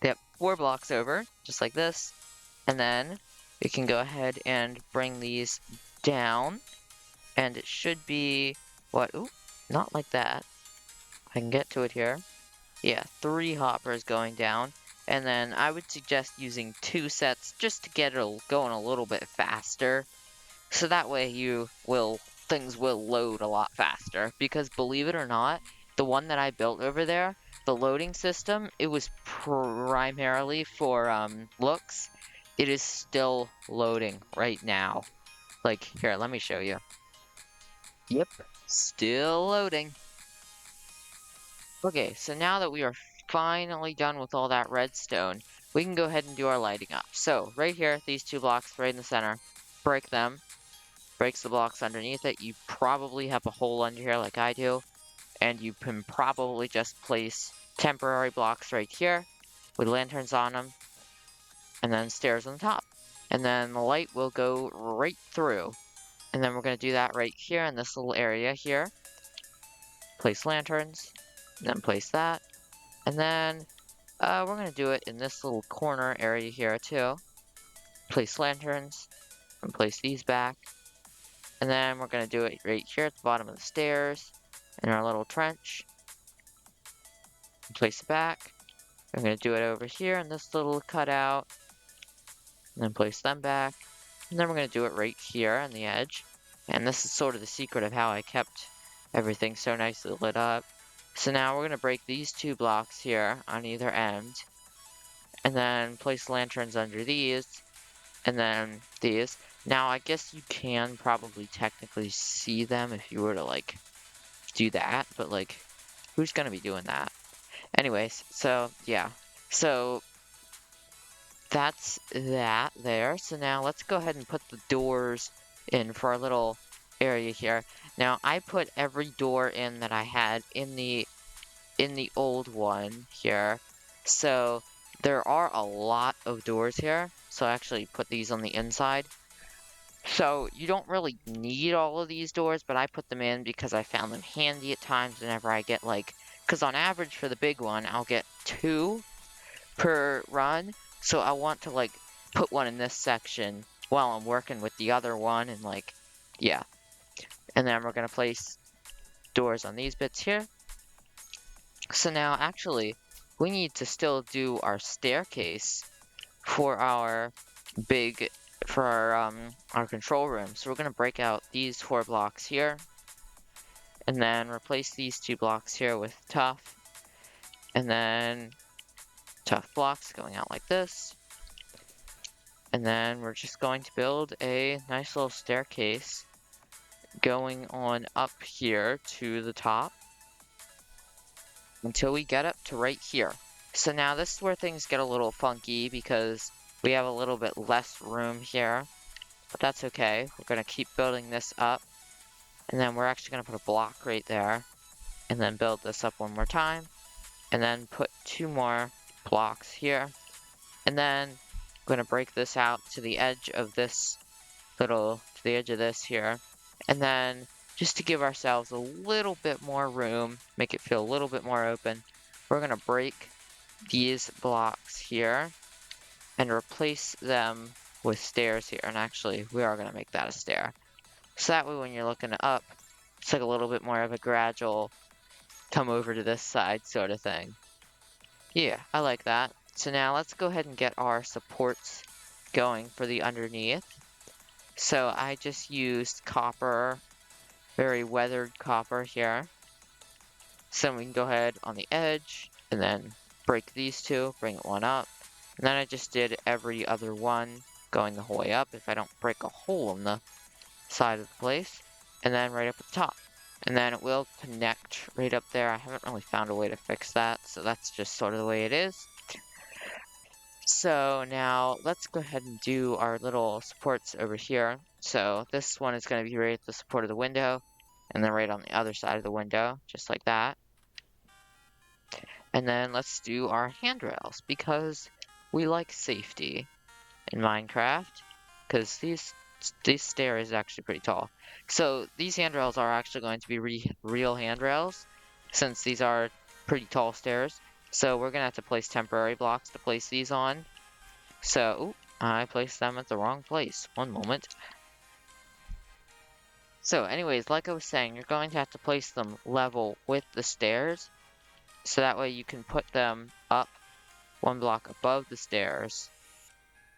Yep, 4 blocks over, just like this. And then we can go ahead and bring these down. And it should be, what? Ooh, not like that. I can get to it here. Yeah, 3 hoppers going down. And then I would suggest using 2 sets just to get it going a little bit faster. So that way things will load a lot faster. Because believe it or not, the one that I built over there, the loading system, it was primarily for looks. It is still loading right now. Like, here, let me show you. Yep, still loading. Okay, so now that we are finally done with all that redstone, we can go ahead and do our lighting up. So, right here, these 2 blocks right in the center, break them. Breaks the blocks underneath it. You probably have a hole under here like I do, and you can probably just place temporary blocks right here with lanterns on them, and then stairs on the top. And then the light will go right through. And then we're going to do that right here in this little area here. Place lanterns, and then place that. And then we're going to do it in this little corner area here too. Place lanterns, and place these back. And then we're going to do it right here at the bottom of the stairs in our little trench. Place it back. I'm going to do it over here in this little cutout. And then place them back. And then we're going to do it right here on the edge. And this is sort of the secret of how I kept everything so nicely lit up. So now we're going to break these 2 blocks here on either end. And then place lanterns under these. And then these. Now, I guess you can probably technically see them if you were to, like, do that. But, like, who's going to be doing that? Anyways, so, yeah. So, that's that there. So now let's go ahead and put the doors in for our little area here. Now, I put every door in that I had in the old one here. So, there are a lot of doors here. So, I actually put these on the inside. So, you don't really need all of these doors, but I put them in because I found them handy at times whenever I get, like, because on average for the big one, I'll get 2 per run. So I want to, like, put one in this section while I'm working with the other one, and, like, yeah. And then we're going to place doors on these bits here. So now, actually, we need to still do our staircase for our our control room. So we're going to break out these 4 blocks here. And then replace these 2 blocks here with tough. And then tough blocks going out like this. And then we're just going to build a nice little staircase going on up here to the top until we get up to right here. So now this is where things get a little funky because we have a little bit less room here, but that's okay. We're going to keep building this up, and then we're actually going to put a block right there, and then build this up one more time, and then put 2 more blocks here, and then I'm going to break this out to the edge of this here, and then just to give ourselves a little bit more room, make it feel a little bit more open, we're going to break these blocks here and replace them with stairs here. And actually, we are going to make that a stair. So that way when you're looking up, it's like a little bit more of a gradual come over to this side sort of thing. Yeah, I like that. So now let's go ahead and get our supports going for the underneath. So I just used copper, very weathered copper here. So we can go ahead on the edge and then break these 2, bring it one up. And then I just did every other one going the whole way up if I don't break a hole in the side of the place. And then right up at the top. And then it will connect right up there. I haven't really found a way to fix that, so that's just sort of the way it is. So now let's go ahead and do our little supports over here. So this one is going to be right at the support of the window, and then right on the other side of the window, just like that. And then let's do our handrails, because we like safety in Minecraft, because these stairs is actually pretty tall. So these handrails are actually going to be real handrails, since these are pretty tall stairs. So we're going to have to place temporary blocks to place these on. So, I placed them at the wrong place. One moment. So anyways, like I was saying, you're going to have to place them level with the stairs. So that way you can put them up 1 block above the stairs.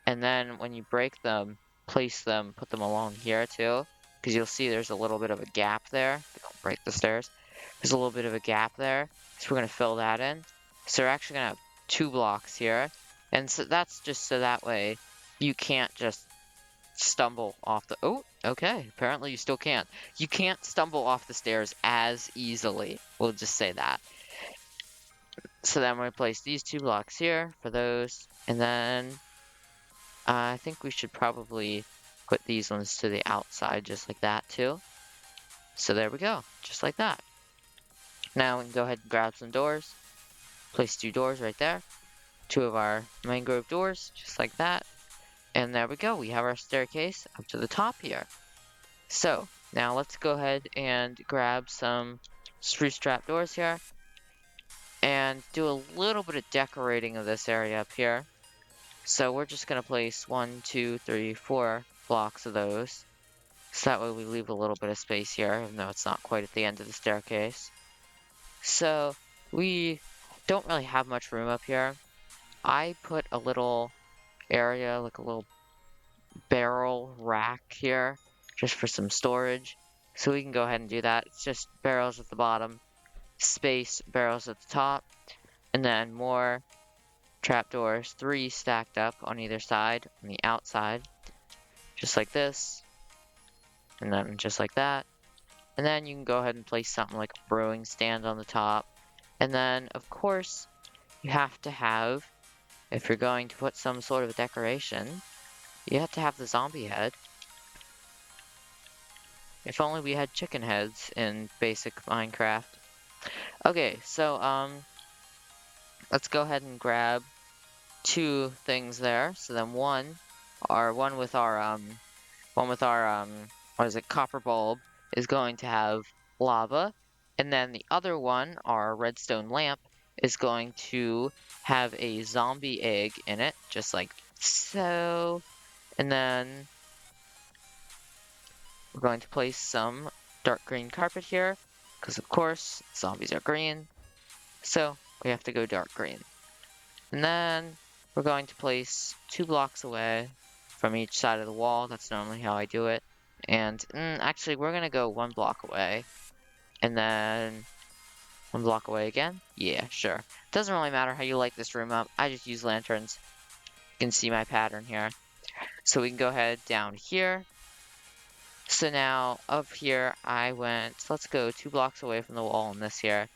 And then when you break them, place them, put them along here too. Because you'll see there's a little bit of a gap there. Don't break the stairs. There's a little bit of a gap there. So we're going to fill that in. So we're actually going to have 2 blocks here. And so that's just so that way you can't just stumble off the... Oh, okay. Apparently you still can't. You can't stumble off the stairs as easily. We'll just say that. So then we're going to place these 2 blocks here for those. And then I think we should probably put these ones to the outside just like that too. So there we go. Just like that. Now we can go ahead and grab some doors. Place 2 doors right there. 2 of our mangrove doors, just like that. And there we go. We have our staircase up to the top here. So now let's go ahead and grab some spruce trap doors here. And do a little bit of decorating of this area up here. So we're just going to place 1, 2, 3, 4 blocks of those. So that way we leave a little bit of space here, even though it's not quite at the end of the staircase. So we don't really have much room up here. I put a little area, like a little barrel rack here, just for some storage. So we can go ahead and do that. It's just barrels at the bottom, space, barrels at the top, and then more trapdoors, 3 stacked up on either side, on the outside, just like this, and then just like that. And then you can go ahead and place something like a brewing stand on the top. And then, of course, you have to have, if you're going to put some sort of a decoration, you have to have the zombie head. If only we had chicken heads in basic Minecraft. Okay, so, let's go ahead and grab 2 things there. So then one with our, what is it, copper bulb is going to have lava. And then the other one, our redstone lamp, is going to have a zombie egg in it, just like so. And then we're going to place some dark green carpet here, because of course, zombies are green. So we have to go dark green. And then we're going to place 2 blocks away from each side of the wall. That's normally how I do it. And actually, we're going to go 1 block away. And then 1 block away again. Yeah, sure. Doesn't really matter how you light this room up. I just use lanterns. You can see my pattern here. So we can go ahead down here. So now up here, let's go 2 blocks away from the wall in this here.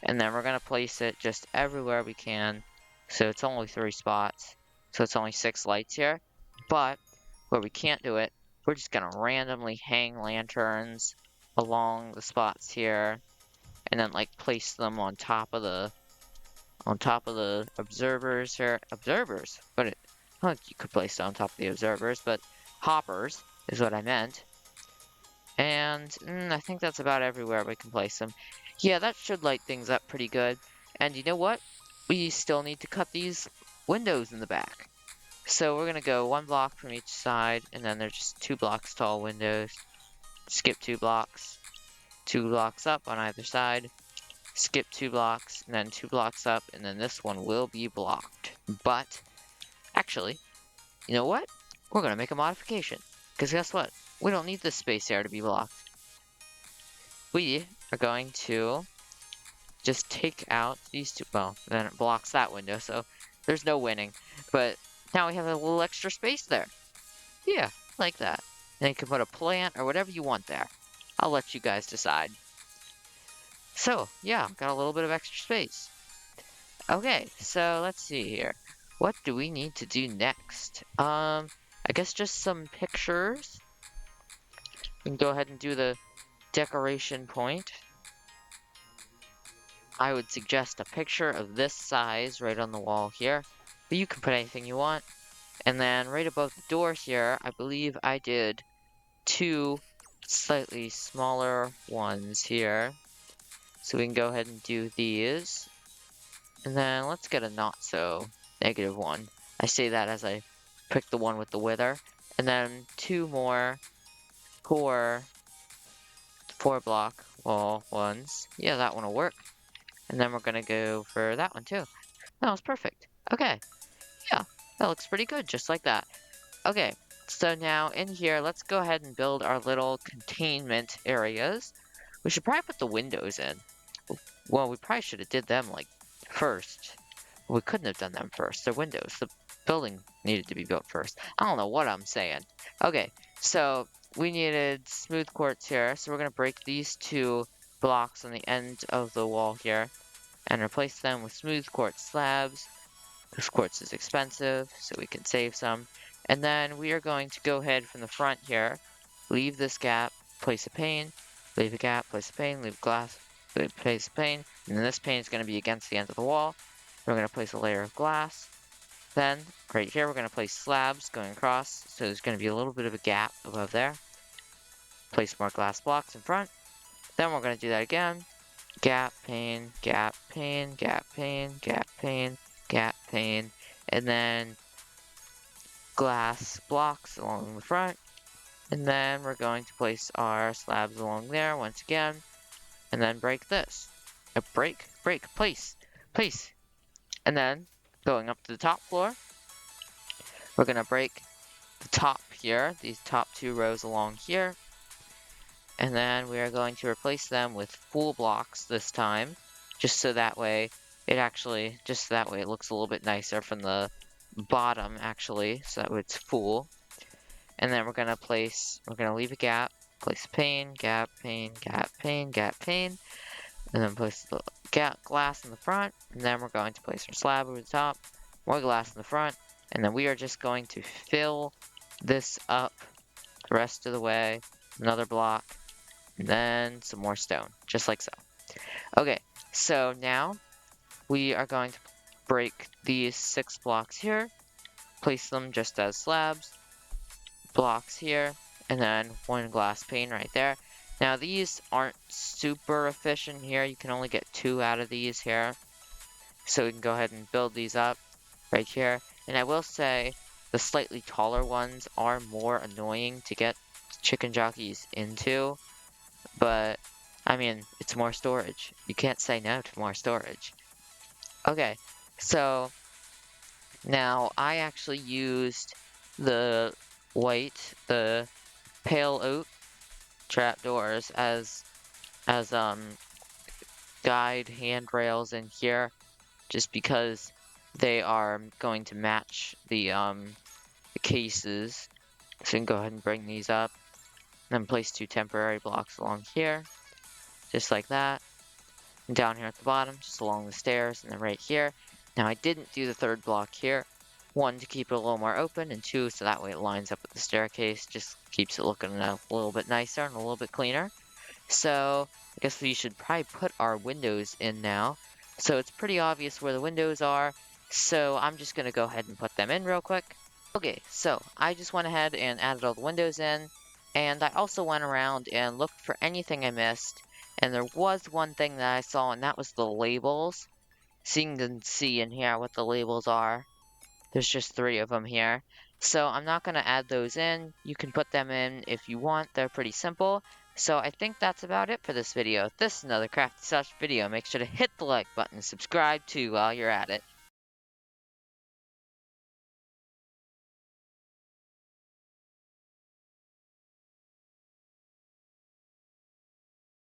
And then we're going to place it just everywhere we can. So it's only 3 spots. So it's only 6 lights here. But where we can't do it, we're just going to randomly hang lanterns along the spots here. And then like place them on top of the observers here. Observers? But you could place it on top of the observers, but hoppers is what I meant. And I think that's about everywhere we can place them. Yeah, that should light things up pretty good. And you know what? We still need to cut these windows in the back. So we're going to go 1 block from each side, and then there's just 2 blocks tall windows. Skip 2 blocks. 2 blocks up on either side. Skip 2 blocks, and then 2 blocks up, and then this one will be blocked. But, actually, you know what? We're going to make a modification. Because guess what? We don't need this space here to be blocked. We are going to just take out these 2. Well, then it blocks that window, so there's no winning. But now we have a little extra space there. Yeah, like that. And you can put a plant or whatever you want there. I'll let you guys decide. So, yeah, got a little bit of extra space. Okay, so let's see here. What do we need to do next? I guess just some pictures. We can go ahead and do the decoration point. I would suggest a picture of this size right on the wall here. But you can put anything you want. And then right above the door here, I believe I did 2 slightly smaller ones here. So we can go ahead and do these. And then let's get a not so negative one. I say that as I pick the one with the wither. And then 2 more 4 block wall ones. Yeah, that one will work. And then we're going to go for that one too. That was perfect. Okay. Yeah, that looks pretty good, just like that. Okay, so now in here, let's go ahead and build our little containment areas. We should probably put the windows in. Well, we probably should have did them, like, first. We couldn't have done them first. They're windows. The building needed to be built first. I don't know what I'm saying. Okay, so we needed smooth quartz here. So we're going to break these 2 blocks on the end of the wall here and replace them with smooth quartz slabs. This quartz is expensive, so we can save some. And then we are going to go ahead from the front here, leave this gap, place a pane, leave a gap, place a pane, leave glass, place a pane, and then this pane is going to be against the end of the wall. We're going to place a layer of glass. Then, right here, we're going to place slabs going across, so there's going to be a little bit of a gap above there. Place more glass blocks in front. Then we're going to do that again. Gap, pane, gap, pane, gap, pane, gap, pane, gap, pane, and then glass blocks along the front. And then we're going to place our slabs along there once again. And then break this. Break, place. And then going up to the top floor, we're going to break the top here, these top 2 rows along here. And then we are going to replace them with full blocks this time, just so that way it looks a little bit nicer from the bottom actually, so that way it's full. And then we're gonna leave a gap, place a pane, gap, pane, gap, pane, gap, pane, and then place the glass in the front, and then we're going to place our slab over the top, more glass in the front, and then we are just going to fill this up the rest of the way, another block, and then some more stone, just like so. Okay, so now we are going to break these 6 blocks here, place them just as slabs, blocks here, and then 1 glass pane right there. Now these aren't super efficient here, you can only get 2 out of these here. So we can go ahead and build these up right here. And I will say the slightly taller ones are more annoying to get chicken jockeys into. But, I mean, it's more storage. You can't say no to more storage. Okay, so now I actually used the pale oak trapdoors as guide handrails in here, just because they are going to match the cases. So we can go ahead and bring these up, and then place 2 temporary blocks along here, just like that. And down here at the bottom, just along the stairs, and then right here. Now I didn't do the 3rd block here. 1, to keep it a little more open, and 2, so that way it lines up with the staircase, just keeps it looking a little bit nicer and a little bit cleaner. So I guess we should probably put our windows in now. So it's pretty obvious where the windows are, so I'm just going to go ahead and put them in real quick. Okay, so I just went ahead and added all the windows in, and I also went around and looked for anything I missed, and there was one thing that I saw, and that was the labels. So you can see in here what the labels are. There's just 3 of them here. So I'm not going to add those in. You can put them in if you want. They're pretty simple. So I think that's about it for this video. If this is another Crafty Sausage video, make sure to hit the like button and subscribe too while you're at it.